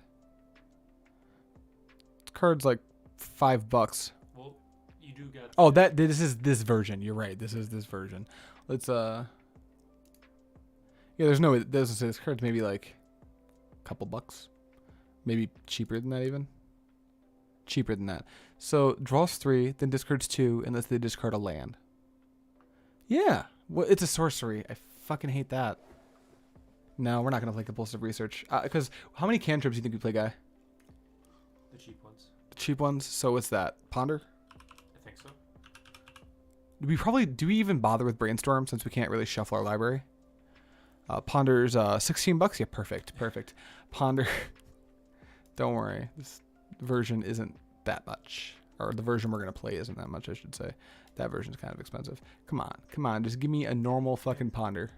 This card's like $5. Well, you do get. Oh, this is this version. You're right. This is this version. Let's Yeah, there's no. This card's maybe like a couple bucks, maybe cheaper than that even. Cheaper than that. So draws 3, then discards 2 unless they discard a land. Yeah, well, it's a sorcery. I fucking hate that. No, we're not gonna play Compulsive Research because how many cantrips do you think we play, guy? The cheap ones. The cheap ones. So what's that? Ponder. I think so. Do we even bother with Brainstorm since we can't really shuffle our library? Ponder's $16. Yeah, perfect. Ponder. Don't worry, this version isn't that much, or the version we're gonna play isn't that much, I should say. That version's kind of expensive. Come on, just give me a normal fucking Ponder.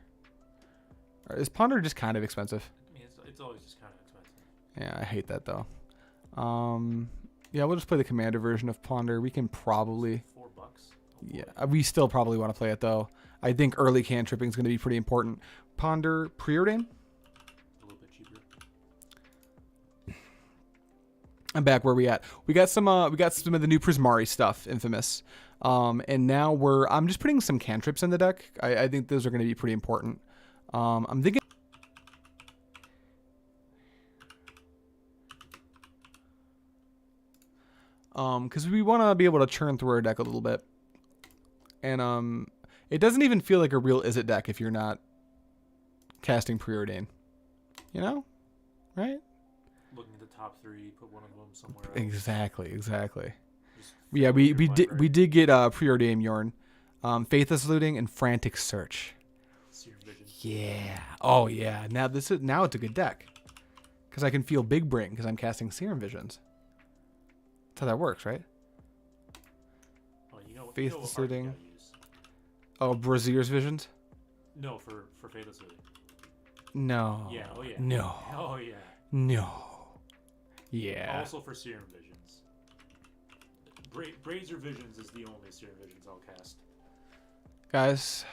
Or is Ponder just kind of expensive? I mean, it's always just kind of expensive. Yeah, I hate that though. Yeah, we'll just play the Commander version of Ponder. We can probably. $4. Oh, yeah, we still probably want to play it though. I think early cantripping is going to be pretty important. Ponder, Preordain. A little bit cheaper. I'm back where we at. We got some of the new Prismari stuff, Infamous. And now I'm just putting some cantrips in the deck. I think those are going to be pretty important. I'm thinking because we want to be able to churn through our deck a little bit. And it doesn't even feel like a real Izzet deck if you're not casting Preordain. You know? Right? Looking at the top 3, put one of them somewhere else. Exactly. Just Yeah, we fill your library. did get Preordain Yorn, Faithless Looting, and Frantic Search. Serum Vision. Yeah. Oh yeah. Now it's a good deck because I can feel Big Brain because I'm casting Serum Visions. That's how that works, right? Oh, you know Faithless what card you Looting. gotta use. Oh, Brazier's Visions. No, for Faithless Looting. No. Yeah. Oh yeah. No. Oh yeah. No. Yeah. Also for Serum Visions. Brazier Visions is the only Serum Visions I'll cast. Guys,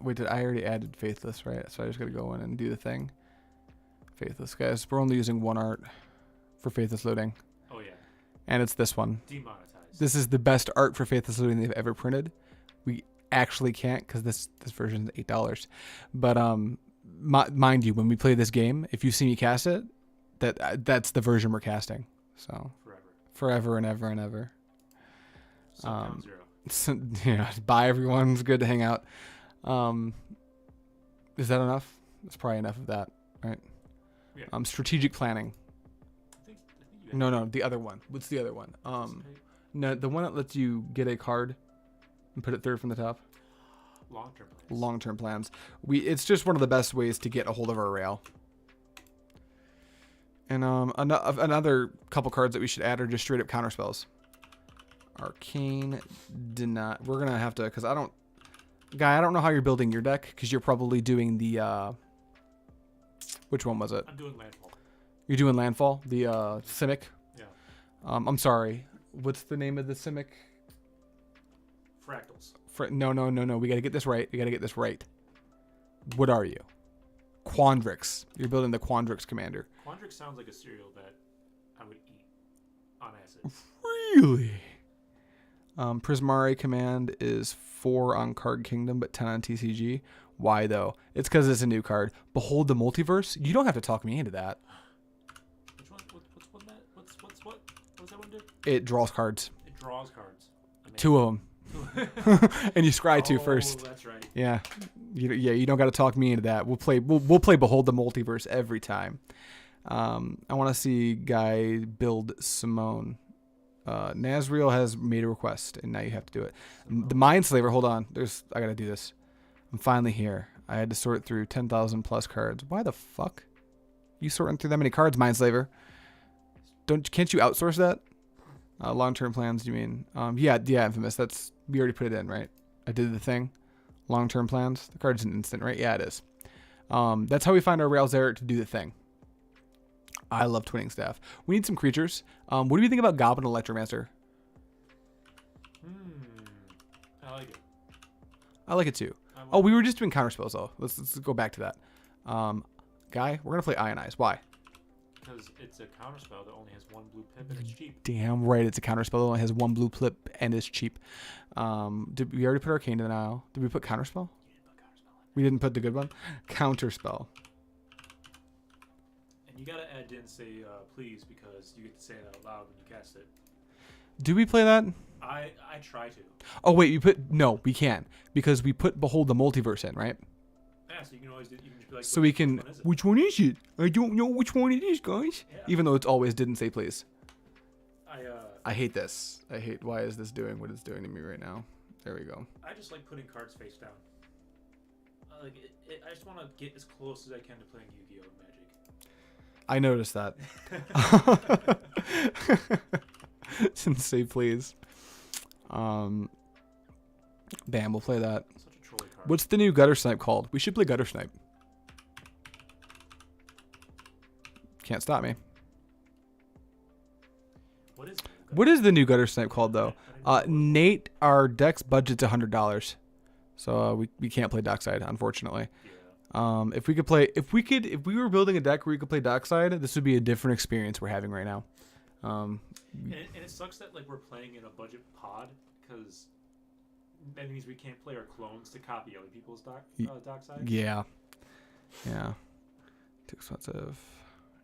wait, I already added Faithless, right? So I just gotta go in and do the thing. Faithless, guys. We're only using one art for Faithless Looting. Oh yeah. And it's this one. Demonetized. This is the best art for Faithless Looting they've ever printed. We actually can't because this version is $8. But mind you, when we play this game, if you see me cast it, that's the version we're casting. So forever and ever and ever. Sundown 0. So, yeah, bye everyone. It's good to hang out. Is that enough? That's probably enough of that, right? Yeah. Strategic planning. I think you No, the other one. What's the other one? No, the one that lets you get a card and put it third from the top. Long-term plans. Long-term plans. It's just one of the best ways to get a hold of our rail. And another couple cards that we should add are just straight up counter spells. Arcane Deny. We're gonna have to, because I don't know how you're building your deck, because you're probably doing the which one was it? I'm doing Landfall. You're doing Landfall, the Simic. Yeah. I'm sorry. What's the name of the Simic? Fractals. No. We gotta get this right. What are you? Quandrix. You're building the Quandrix commander. Quandrix sounds like a cereal that I would eat on acid. Really? Prismari command is 4 on Card Kingdom, but 10 on TCG. Why though? It's because it's a new card. Behold the Multiverse. You don't have to talk me into that. Which one? What was that one do? It draws cards. It draws cards. Amazing. 2 of them. And you scry 2 first. That's right. Yeah. You don't got to talk me into that. We'll play Behold the Multiverse every time. I want to see Guy build Simone. Nazriel has made a request, and now you have to do it. The Mindslaver, hold on. I got to do this. I'm finally here. I had to sort through 10,000 plus cards. Why the fuck? You sorting through that many cards, Mindslaver? Can't you outsource that? Long-term plans, you mean? Yeah, Infamous. We already put it in, right? I did the thing. Long-term plans. The card's an instant, right? Yeah, it is. That's how we find our Rails Eric to do the thing. I love Twinning Staff. We need some creatures. What do you think about Goblin Electromancer? I like it. I like it too. Oh, we were just doing counterspells though. Let's go back to that. Guy, we're gonna play Ionize. Why? Because it's a counterspell that only has 1 blue pip and it's cheap. Damn right, it's a counterspell that only has 1 blue pip and is cheap. Did we already put Arcane Denial? Did we put Counterspell? We didn't put the good one. Counterspell. And you gotta add didn't say please because you get to say it out loud when you cast it. Do we play that? I try to. Oh wait, no, we can't because we put Behold the Multiverse in, right? Yeah, so you can always just be like. So we can. Which one is it? I don't know which one it is, guys. Yeah. Even though it's always didn't say please. I hate this. Why is this doing what it's doing to me right now? There we go. I just like putting cards face down. I just want to get as close as I can to playing Yu-Gi-Oh! Magic. I noticed that. Didn't say please. Bam, we'll play that. Such a trolly card. What's the new Gutter Snipe called? We should play Gutter Snipe. Can't stop me. What is the new Gutter Snipe called though? Nate, our deck's budget's $100, so we can't play Dockside, unfortunately. Yeah. If we were building a deck where we could play Dockside, this would be a different experience we're having right now. And it sucks that like we're playing in a budget pod because that means we can't play our clones to copy other people's Dockside. Yeah. Too expensive.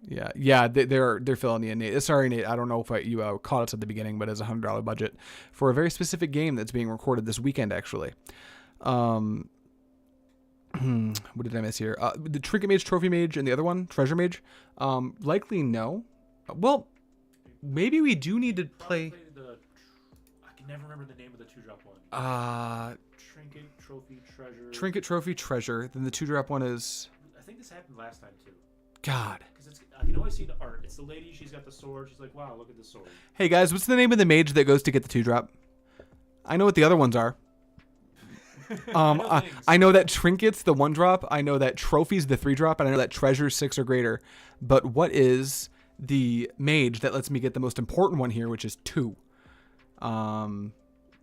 Yeah, they're filling you in, Nate. Sorry, Nate. I don't know if you caught us at the beginning, but it's a $100 budget for a very specific game that's being recorded this weekend, actually. What did I miss here? The Trinket Mage, Trophy Mage, and the other one, Treasure Mage. Likely no. Well, maybe we do need to play. I can never remember the name of the 2-drop one. Trinket, Trophy, Treasure. Trinket, Trophy, Treasure. Then the 2-drop one is. I think this happened last time too. God. Because I can always see the art. It's the lady. She's got the sword. She's like, wow, look at the sword. Hey guys, what's the name of the mage that goes to get the 2-drop? I know what the other ones are. I know that Trinket's the 1-drop. I know that Trophy's the 3-drop, and I know that Treasure's 6 or greater. But what is the mage that lets me get the most important one here, which is 2?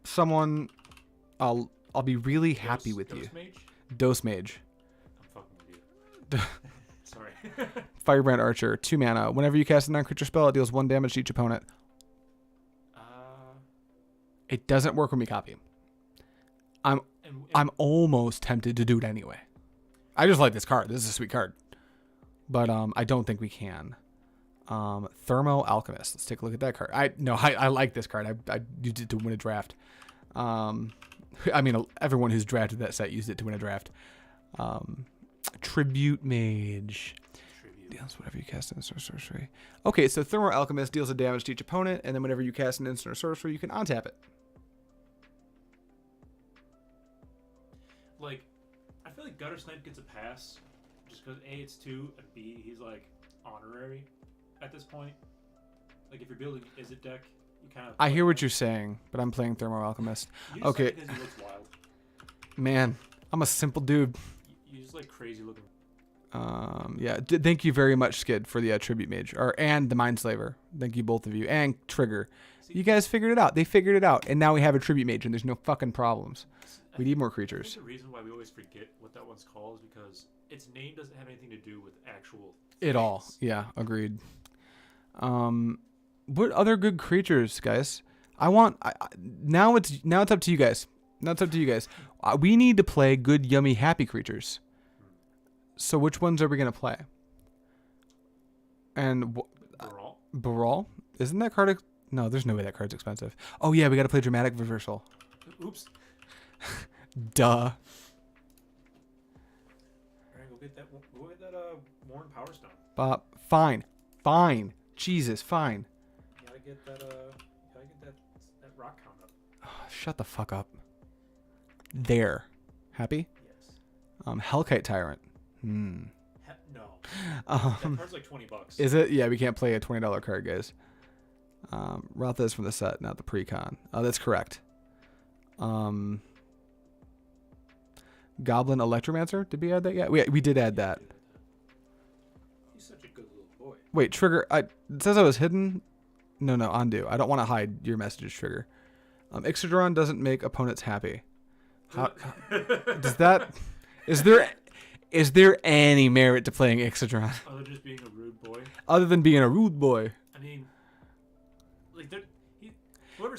Someone, I'll be really happy with you. Mage? Dose Mage. I'm fucking with you. Sorry. Firebrand Archer, 2 mana. Whenever you cast a non-creature spell, it deals 1 damage to each opponent. It doesn't work when we copy. I'm almost tempted to do it anyway. I just like this card. This is a sweet card. But I don't think we can. Thermo Alchemist. Let's take a look at that card. I like this card. I used it to win a draft. I mean, everyone who's drafted that set used it to win a draft. Tribute Mage. Deals whatever you cast in instant or sorcery. Okay, so Thermo Alchemist deals a damage to each opponent, and then whenever you cast an instant or sorcery, you can untap it. Like, I feel like Gutter Snipe gets a pass just because A, it's 2, and B, he's like honorary at this point. Like, if you're building an Izzet deck, you kind of. I hear what you're saying, but I'm playing Thermo Alchemist. You just okay. like because he looks wild. Man, I'm a simple dude. You just like crazy looking. Yeah. Thank you very much, Skid, for the Tribute Mage, and the Mindslaver. Thank you, both of you, and Trigger. See, you guys figured it out. They figured it out, and now we have a Tribute Mage, and there's no fucking problems. We need more creatures. The reason why we always forget what that one's called is because its name doesn't have anything to do with actual things. It all. Yeah, agreed. What other good creatures, guys? Now it's up to you guys. Now it's up to you guys. We need to play good, yummy, happy creatures. So which ones are we gonna play? And Baral? Baral? Isn't that card? No, there's no way that card's expensive. Oh yeah, we got to play Dramatic Reversal. Oops. Duh. All right, go get that. Worn Power Stone. Fine. Jesus, fine. You gotta get that. That rock count up. Shut the fuck up. There. Happy? Yes. Hellkite Tyrant. No. That card's like $20. Is it? Yeah, we can't play a $20 card, guys. Rootha is from the set, not the pre-con. That's correct. Goblin Electromancer. Did we add that yet? We did add that. He's such a good little boy. Wait, Trigger. It says I was hidden. No, undo. I don't want to hide your messages, Trigger. Ixodron doesn't make opponents happy. How does that? Is there any merit to playing Ixodron? Other than just being a rude boy. Other than being a rude boy. I mean, like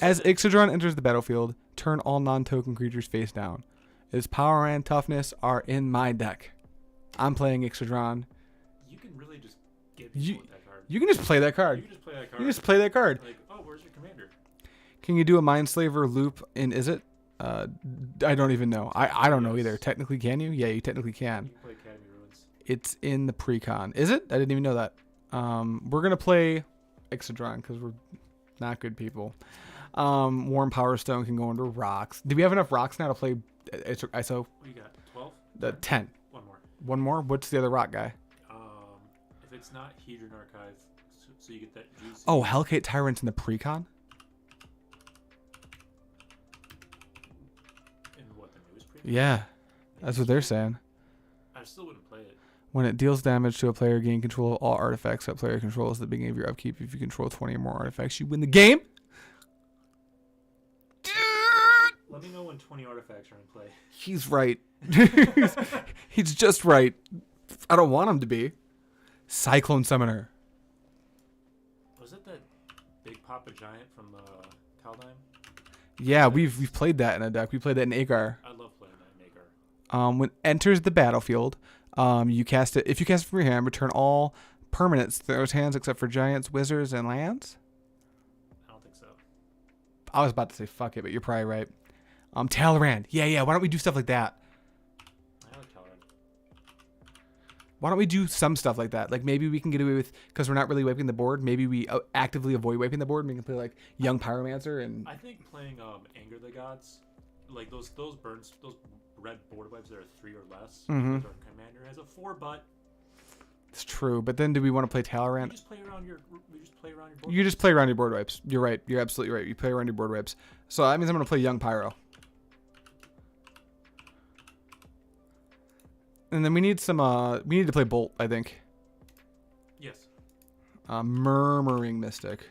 as Ixodron enters the battlefield, turn all non-token creatures face down. Its power and toughness are in my deck. I'm playing Ixodron. You can really just get people with that card. You can just play that card. You can just play that card. You just play that card. Like, oh, where's your commander? Can you do a Mindslaver loop in Izzet? I don't even know. I don't know either. Technically, can you? Yeah, you technically can. You can play Academy Ruins. It's in the pre-con. Is it? I didn't even know that. We're going to play Ixodron because we're not good people. Warm Power Stone can go into rocks. Do we have enough rocks now to play ISO? What you got? 12? 10. One more. One more? What's the other rock guy? If it's not Hedron Archive, so you get that juicy. Oh, Hellkite Tyrant's in the pre-con? In what, the newest pre-con? Yeah. That's what they're saying. I still wouldn't play it. When it deals damage to a player, gain control of all artifacts that player controls at the beginning of your upkeep. If you control 20 or more artifacts, you win the game. Let me know when 20 artifacts are in play. He's right. He's just right. I don't want him to be. Cyclone Summoner. Was it that Big Papa Giant from Kaldheim? Yeah, we've played that in a deck. We played that in Agar. I love playing that in Agar. When it enters the battlefield, you cast it. If you cast it from your hand, return all permanents to those hands except for giants, wizards, and lands. I don't think so. I was about to say fuck it, but you're probably right. Talrand. Yeah. Why don't we do stuff like that? I like Talrand. Why don't we do some stuff like that? Like maybe we can get away with, because we're not really wiping the board. Maybe we actively avoid wiping the board. And we can play like Young Pyromancer and. I think playing Anger the Gods, like those red board wipes that are 3 or less. Mm-hmm. Our commander has a 4, but. It's true, but then do we want to play Talrand? You just play around your board. You just play around your board wipes. You're right. You're absolutely right. You play around your board wipes. So that means I'm gonna play Young Pyro. And then we need some. We need to play Bolt, I think. Yes. Murmuring Mystic.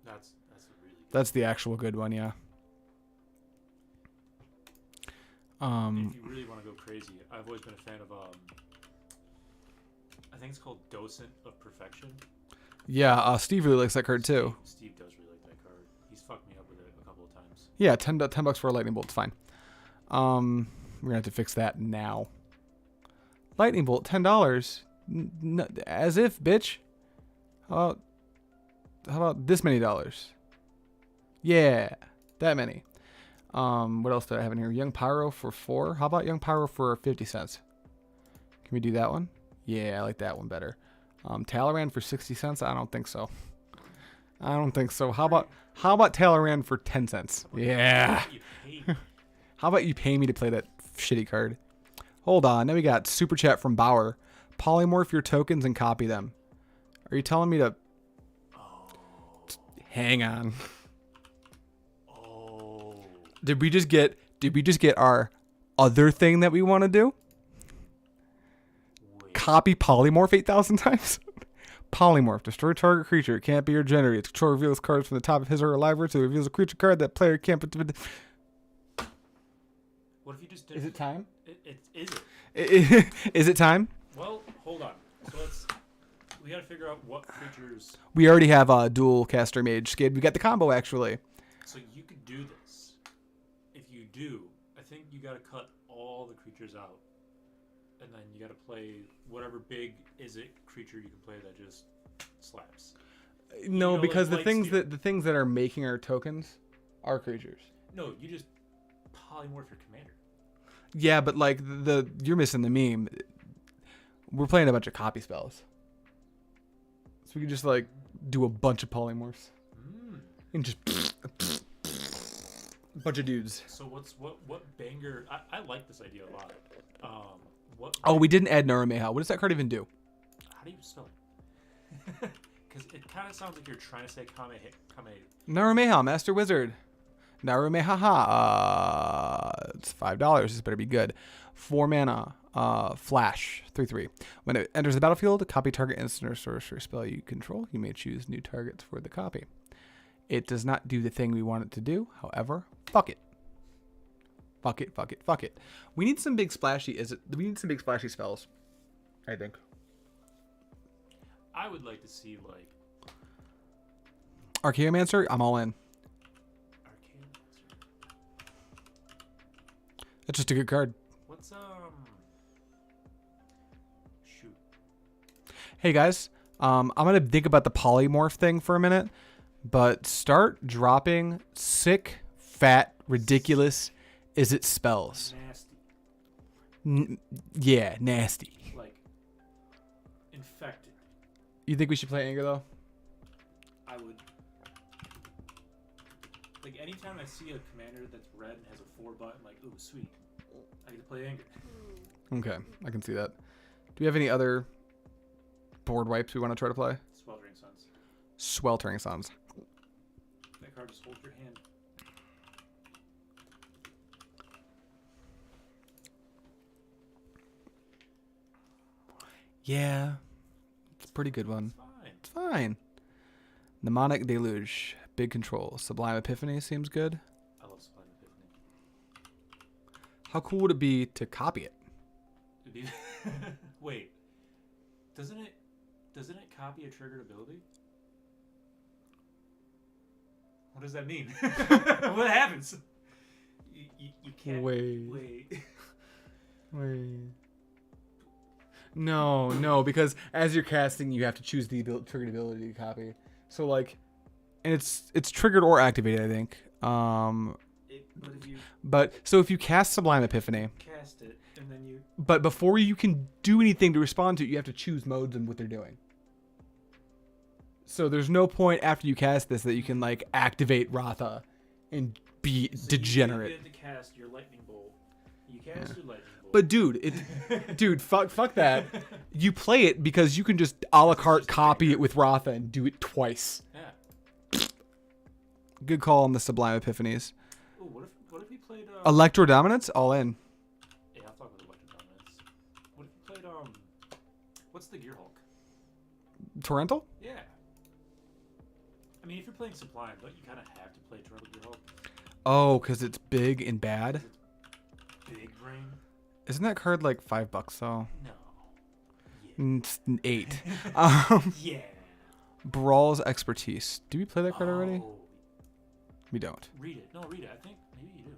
That's a really good. That's the actual good one, yeah. If you really want to go crazy, I've always been a fan of I think it's called Docent of Perfection. Yeah, Steve really likes that card too. Steve does really like that card. He's fucked me up with it a couple of times. Yeah, $10 for a lightning bolt. It's fine. We're gonna have to fix that now. Lightning bolt, $10. As if, bitch. How about this many dollars? Yeah, that many. What else do I have in here? Young Pyro for 4. How about Young Pyro for 50 cents? Can we do that one? Yeah, I like that one better. Talrand for 60 cents? I don't think so. How about Talrand for 10 cents? Yeah. How about you pay me to play that shitty card? Hold on. Now we got Super Chat from Bauer. Polymorph your tokens and copy them. Are you telling me to... Hang on. Did we just get our other thing that we want to do? Wait. Copy polymorph 8,000 times? Polymorph. Destroy target creature. It can't be or generate. Its control reveals cards from the top of his or her library, so it reveals a creature card that player can't put. What if you just did? Is it time? Is it? Is it time? Well, hold on. So we gotta figure out what creatures. We already have a dual caster mage skid. We got the combo actually. So you could do this. If you do, I think you gotta cut all the creatures out, and then you gotta play whatever big Izzet creature you can play that just slaps. No, know, because like the things that are making our tokens are creatures. No, you just polymorph your commander. Yeah, but like you're missing the meme. We're playing a bunch of copy spells, so we could just like do a bunch of polymorphs and just a bunch of dudes. So what banger? I like this idea a lot. What? Oh, we didn't add Narumeha. What does that card even do? How do you spell it? Because it kind of sounds like you're trying to say Kame. Narumeha, Master Wizard. Narumeha. It's $5. This better be good. 4 mana. Flash. 3/3. When it enters the battlefield, copy target instant or sorcery spell you control. You may choose new targets for the copy. It does not do the thing we want it to do. However, fuck it. Fuck it. Fuck it. Fuck it. We need some big splashy. We need some big splashy spells, I think. I would like to see like Archaeomancer. I'm all in. That's just a good card. What's shoot. Hey guys, I'm gonna think about the polymorph thing for a minute, but start dropping sick, fat, ridiculous izzet spells. Nasty. Yeah, nasty. Like infected. You think we should play Anger though? I would. Like anytime I see a commander that's red and has a 4 button, like ooh sweet, I get to play Anger. Okay, I can see that. Do we have any other board wipes we want to try to play? Sweltering Suns. Sweltering Suns. That card just holds your hand. Yeah, it's a pretty good one. It's fine. Mnemonic Deluge. Big control. Sublime Epiphany seems good. I love Sublime Epiphany. How cool would it be to copy it? It'd be wait. Doesn't it copy a triggered ability? What does that mean? What happens? You can't wait. No, because as you're casting, you have to choose the triggered ability to copy. So like, and it's triggered or activated, I think. But so if you cast Sublime Epiphany, cast it, and then you. But before you can do anything to respond to it, you have to choose modes and what they're doing. So there's no point after you cast this that you can like activate Rootha and be degenerate. You get to cast your lightning bolt. You cast your lightning bolt. But dude, fuck that. You play it because you can just a la carte copy it with Rootha and do it twice. Yeah. Good call on the Sublime Epiphanies. Ooh, what if he played Electro Dominance? All in. Yeah, I'll talk about Electro Dominance. What if he played what's the Gear Hulk? Torrental? Yeah. I mean, if you're playing Sublime, don't you kind of have to play Torrental Gear Hulk? Oh, because it's big and bad? It's big brain? Isn't that card like $5 though? No. Yeah. It's 8. Yeah. Brawl's Expertise. Do we play that card already? We don't. Read it. No, read it. I think maybe you do.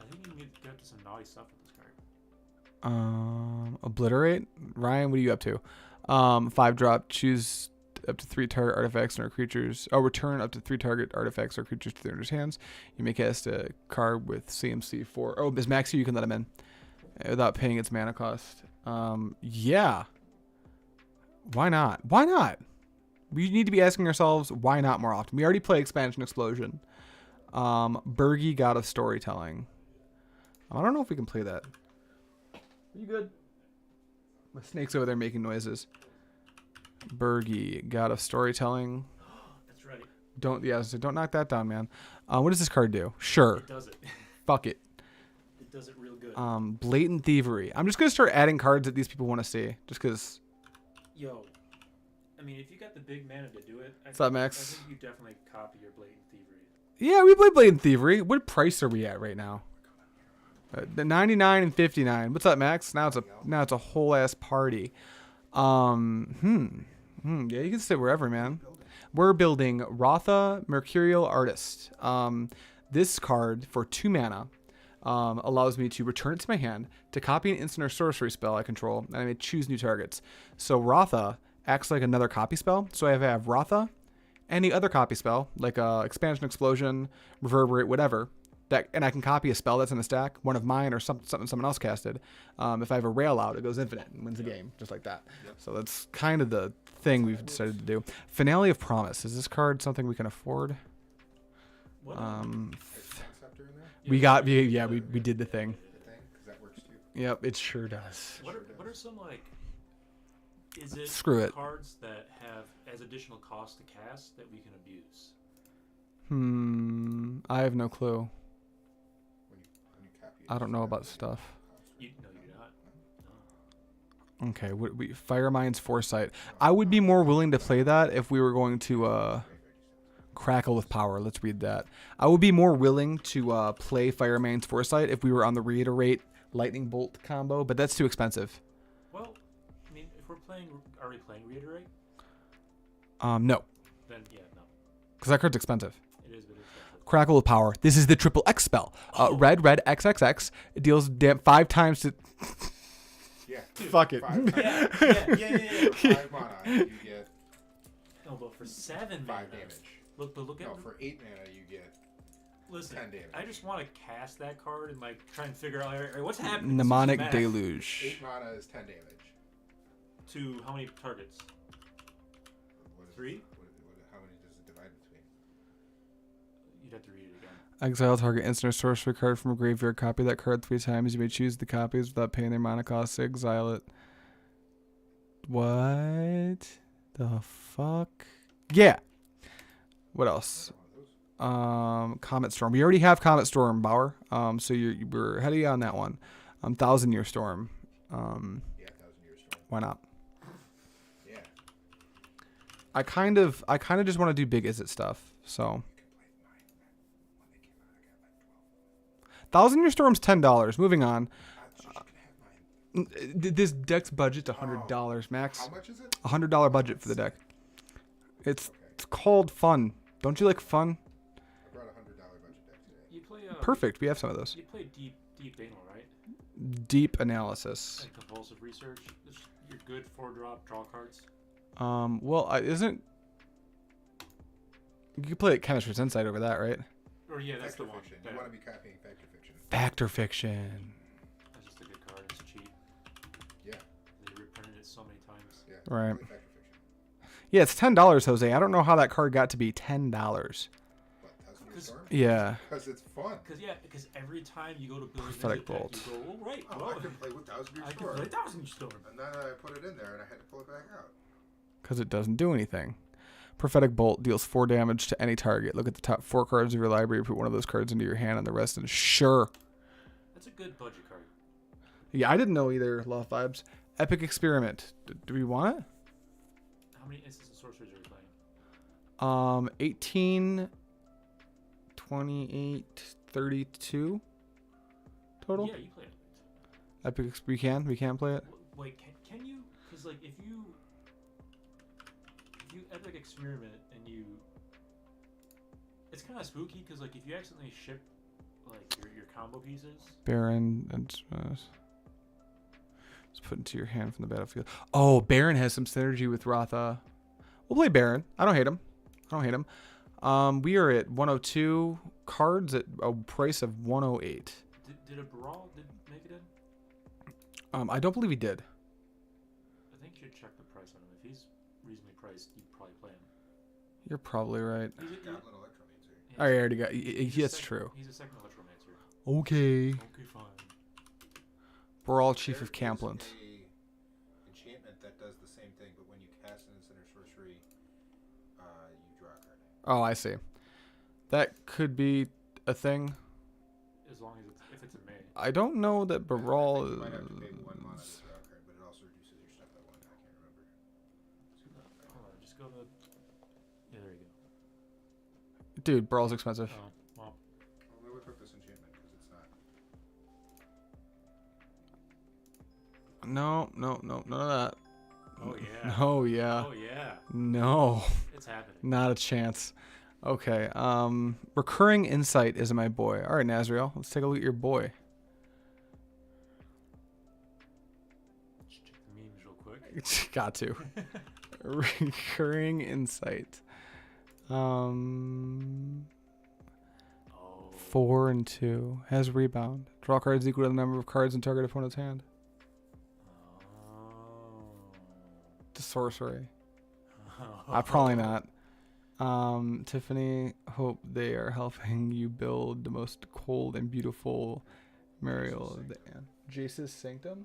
I think you can get up to some naughty stuff with this card. Obliterate. Ryan, what are you up to? 5-drop. Choose up to 3 target artifacts and or creatures. Oh, return up to 3 target artifacts or creatures to the owner's hands. You may cast a card with CMC 4. Oh, is Max here? You can let him in without paying its mana cost. Yeah. Why not? Why not? We need to be asking ourselves why not more often. We already play Expansion Explosion. Bergie, God of Storytelling. I don't know if we can play that. Are you good? My snake's over there making noises. Bergie, God of Storytelling. That's right. Don't knock that down, man. What does this card do? Sure. It does it. Fuck it. It does it real good. Blatant Thievery. I'm just gonna start adding cards that these people want to see, just because. Yo, I mean, if you got the big mana to do it, What's up, Max? I think you definitely copy your Blatant Thievery. Yeah, we play Blatant Thievery. What price are we at right now? The 99 and 59. What's up, Max? Now it's a whole ass party. Yeah, you can sit wherever, man. We're building Rootha, Mercurial Artist. This card for 2 mana allows me to return it to my hand, to copy an instant or sorcery spell I control, and I may choose new targets. So Rootha acts like another copy spell. So I have Rootha, any other copy spell, like Expansion, Explosion, Reverberate, whatever, and I can copy a spell that's in a stack, one of mine or something someone else casted. If I have a Rail out, it goes infinite and wins the game, just like that. Yep. So that's kind of the thing we've decided to do. Finale of Promise. Is this card something we can afford? What? Scepter in there? We did the thing. The thing? Because that works too. Yep, it sure does. What are some like? Is it Screw it. cards that have as additional cost to cast that we can abuse? I have no clue. When you copy it, I don't know about stuff. No, you do not. Okay, Firemind's Foresight. I would be more willing to play that if we were going to Crackle with Power. Let's read that. I would be more willing to play Firemind's Foresight if we were on the Reiterate Lightning Bolt combo, but that's too expensive. Well, I mean, if we're playing, are we playing Reiterate? No, Then yeah, no. because that card's expensive. It is, but it's expensive. Crackle with Power. This is the triple X spell. Red, XXX. It deals 5 times to... Yeah. Fuck it. 5 times. Yeah. For 5 mana, you get No, but for 7 5 mana, damage. Look at. No, for 8 mana, you get Listen, 10 damage. I just want to cast that card and like try and figure out all right, what's happening. Mnemonic Math. Deluge. 8 mana is 10 damage. To how many targets? What is 3? How many does it divide between? You'd have to read it again. Exile target instant or sorcery card from a graveyard. Copy that card 3 times. You may choose the copies without paying their mana cost to exile it. What the fuck? Yeah. What else? Comet Storm. We already have Comet Storm, Bauer. So we're ahead of you on that one. 1,000-Year Storm. Yeah, 1,000-Year Storm. Why not? Yeah. I kind of just want to do big Izzet stuff. So. You can play 9 when they came out. I got like 12. 1,000-Year Storm's $10. Moving on. So you can have 9. This deck's budget's $100 max. How much is it? $100 budget for the deck. It's called Fun. Don't you like fun? I brought a $100 budget deck today. You play Perfect. We have some of those. You play deep anal, right? Deep analysis. Like compulsive research. You're good 4-drop draw cards. Well, isn't you can play Chemistry's Insight over that, right? Or yeah, that's Factor the one. Fiction. Yeah. You want to be copying Factor Fiction. Factor Fiction. That's just a good card. It's cheap. Yeah. They reprinted it so many times. Yeah. Right. Play Factor Fiction. Yeah, it's $10, Jose. I don't know how that card got to be $10. What, 1,000-Year Storm? Yeah. Because it's fun. Because every time you go to build Prophetic a Izzet deck, Bolt. you go, well, right. Oh, well, I can play with 1,000-Year I can Storm. play 1,000 Storm. And then I put it in there and I had to pull it back out. Because it doesn't do anything. Prophetic Bolt deals 4 damage to any target. Look at the top 4 cards of your library. Put one of those cards into your hand and the rest in. Sure. That's a good budget card. Yeah, I didn't know either. Love vibes. Epic Experiment. Do we want it? How many instances and sorceries are we playing? 18, 28, 32 total. Yeah, you play it. Epic. We can play it. Wait, can you? Because like if you epic experiment and you, it's kind of spooky because like if you accidentally ship like your combo pieces. Baron and just put into your hand from the battlefield. Oh, Baron has some synergy with Rootha. We'll play Baron. I don't hate him. We are at 102 cards at a price of 108. Did a brawl make it in? I don't believe he did. I think you should check the price on him. If he's reasonably priced, you'd probably play him. You're probably right. Goblin Electromancer. I already got. That's true. He's a second Electromancer. Okay. Okay, fine. We're all Chief of There is Campland. a enchantment that does the same thing, but when you cast an instant or sorcery, you draw a card. Oh, I see. That could be a thing. As long as if it's a May. I don't know that Baral You might have to pay 1 mana to is. draw a card, but it also reduces your stuff by 1. I can't remember. Hold on, just go to. Yeah, there you go. Dude, Baral's expensive. Oh, well. Well, we would put this enchantment because it's not. No, none of that. Oh yeah. No, yeah. Oh yeah. No, It's happening. not a chance. Okay. Recurring Insight is my boy. All right, Nazriel, let's take a look at your boy. Just check the memes real quick. Got to. Recurring insight. Oh. 4 and 2 has rebound. Draw cards equal to the number of cards in target opponent's hand. The sorcery. Probably not. Tiffany, hope they are helping you build the most cold and beautiful Mercurial of the Jace's Sanctum.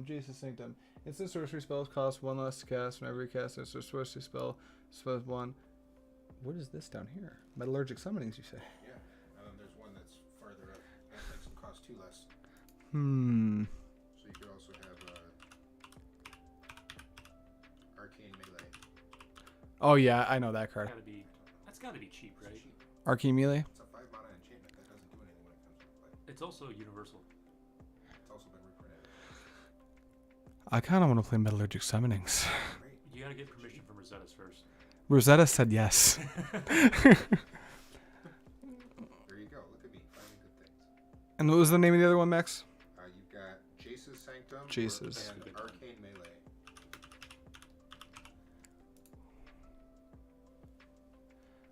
Jace's Sanctum. Instant sorcery spells cost 1 less to cast whenever you cast a sorcery spell. Spells 1. What is this down here? Metallurgic summonings, you say? Yeah. There's one that's farther up. That makes them cost 2 less. So you could also have arcane melee. Oh yeah, I know that card. That's gotta be cheap, right? Cheap. Arcane melee. It's a 5 mana enchantment that doesn't do anything when it comes into play. It's also universal. It's also been reprinted. I kind of want to play Metallurgic Summonings. Great. You gotta get permission from Rosetta's first. Rosetta said yes. There you go. Look at me finding good things. And what was the name of the other one, Max? You've got Jace's Sanctum Jace's. and Arcane Melee.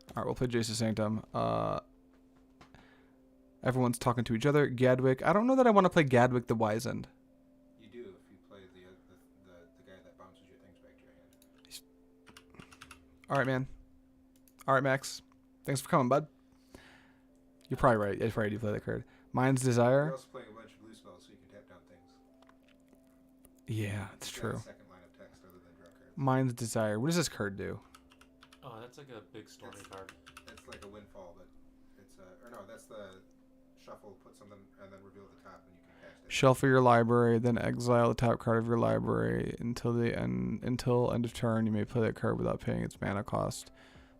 All right, we'll play Jace's Sanctum. Everyone's talking to each other. Gadwick. I don't know that I want to play Gadwick the Wizened. You do if you play the guy that bounces your things back to your hand. All right, man. All right, Max. Thanks for coming, bud. You're probably right. You're probably do play that card. Mind's You're Desire. also playing a bunch of blue spells, so you can tap down things. Yeah, it's You've got true. a second line of text other than draw cards. Mind's Desire. What does this card do? Oh, that's like a big stormy card. That's like a windfall, but it's or no, that's the shuffle, put something, and then reveal the top, and you can cast it. Shuffle your library, then exile the top card of your library until end of turn. You may play that card without paying its mana cost.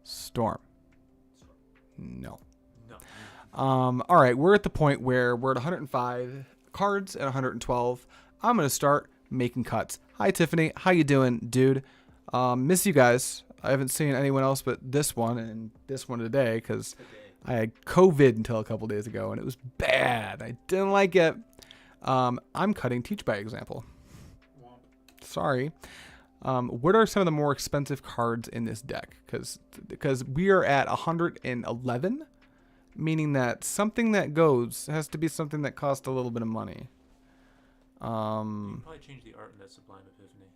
Storm. No. No. All right, we're at the point where we're at 105 cards and 112. I'm gonna start making cuts. Hi Tiffany, how you doing, dude? Miss you guys. I haven't seen anyone else but this one and this one today because I had COVID until a couple days ago and it was bad. I didn't like it. I'm cutting Teach by Example. Sorry. What are some of the more expensive cards in this deck? Because we are at 111, meaning that something that goes has to be something that costs a little bit of money. You can probably change the art in that Sublime Epiphany.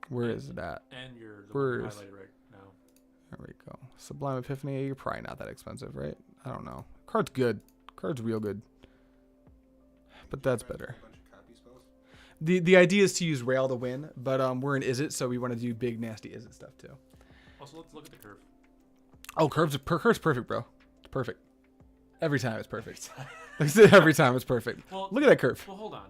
Where is it at? And the Where one is- highlighted right now. There we go. Sublime Epiphany. You're probably not that expensive, right? I don't know. Card's good. Card's real good. But that's better. A bunch of copy spells. The idea is to use Rail to win, but we're in Izzet, so we want to do big nasty Izzet stuff too. Also, let's look at the curve. Oh, curve's perfect, bro. It's perfect. Every time it's perfect. Every time it's perfect. Well, Look at that curve. Well, hold on.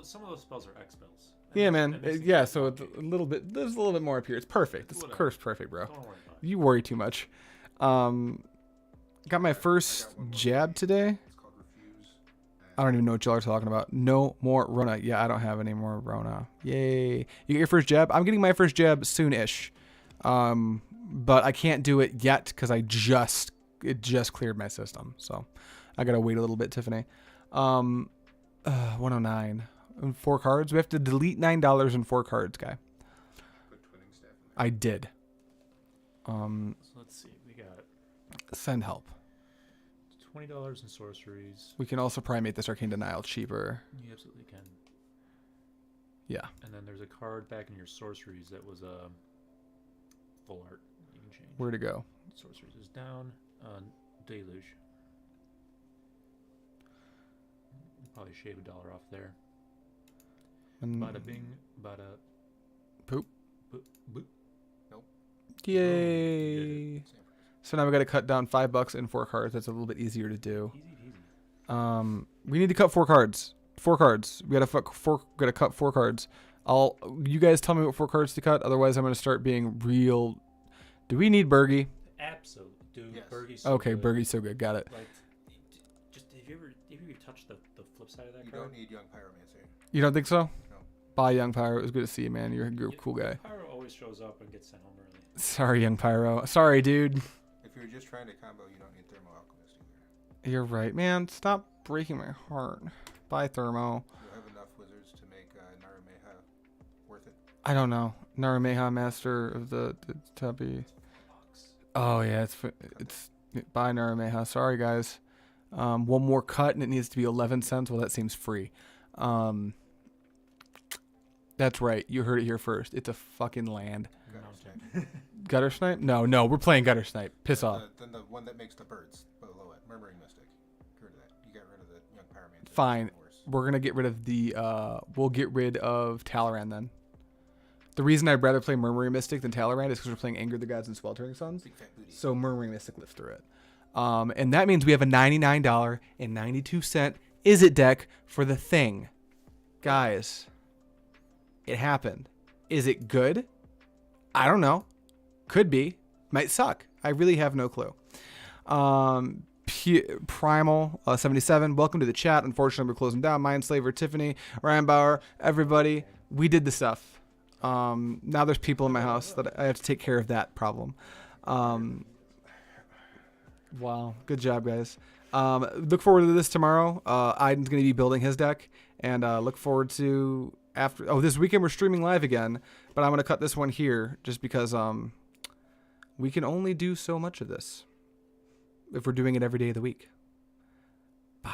Some of those spells are X spells. And Yeah, it man. makes things Yeah, more so it's complicated. a little bit. There's a little bit more up here. It's perfect. This Whatever. curve's perfect, bro. Don't worry about it. You worry too much. Got my first jab today. It's called Refuse. I don't even know what y'all are talking about. No more Rona. Yeah, I don't have any more Rona. Yay. You get your first jab? I'm getting my first jab soon-ish. But I can't do it yet because it just cleared my system. So I got to wait a little bit, Tiffany. 109. And 4 cards. We have to delete $9 in 4 cards, guy. Put Twinning Staff in there. I did. So let's see. We got Send help. $20 in sorceries. We can also probably make this Arcane Denial cheaper. You absolutely can. Yeah. And then there's a card back in your sorceries that was full art. You can change. Where to go? Sorceries is down. Deluge. Probably shave $1 off there. And Bada bing, bada poop. boop, boop. Yay. Same price. So now we got to cut down $5 in 4 cards. That's a little bit easier to do. Easy peasy. We need to cut 4 cards. 4 cards. We got to cut 4 cards. You guys tell me what 4 cards to cut. Otherwise, I'm going to start being real. Do we need Bergie? Absolutely, dude. Yes. Bergie's so Okay, good. Bergie's so good. Got it. Like, just have you ever touched the flip side of that You card? don't need Young Pyromancer. You don't think so? No. Bye, Young Pyro. It was good to see you, man. You're a cool guy. Pyro always shows up and gets sent home early. Sorry, Young Pyro. Sorry, dude. If you're just trying to combo, you don't need Thermo Alchemist either. You're right, man. Stop breaking my heart. Bye, Thermo. You'll have enough wizards to make Narumeha worth it. I don't know. Narameha, Master of the Tuppy. Oh yeah, it's by Narameha. Sorry guys. One more cut and it needs to be 11 cents. Well, that seems free. That's right. You heard it here first. It's a fucking land. Gutter snipe? No, we're playing gutter snipe. Piss off. Then the one that makes the birds below it, Murmuring Mystic. Get rid of that. You got rid of the young pyromancer. Fine. We're gonna get rid of the. We'll get rid of Talaran then. The reason I'd rather play Murmuring Mystic than Talaran is because we're playing Anger the Gods and Sweltering Suns. Big fat booty. So Murmuring Mystic lives through it. And that means we have a $99.92 Izzet deck for the thing. Guys, it happened. Is it good? I don't know. Could be. Might suck. I really have no clue. Primal 77, welcome to the chat. Unfortunately, we're closing down. Mindslaver, Tiffany, Ryan Bauer, everybody. We did the stuff. Now there's people in my house that I have to take care of that problem. Wow, good job, guys. Look forward to this tomorrow. Aiden's going to be building his deck, and look forward to after. Oh, this weekend we're streaming live again, but I'm going to cut this one here just because we can only do so much of this if we're doing it every day of the week. Bye.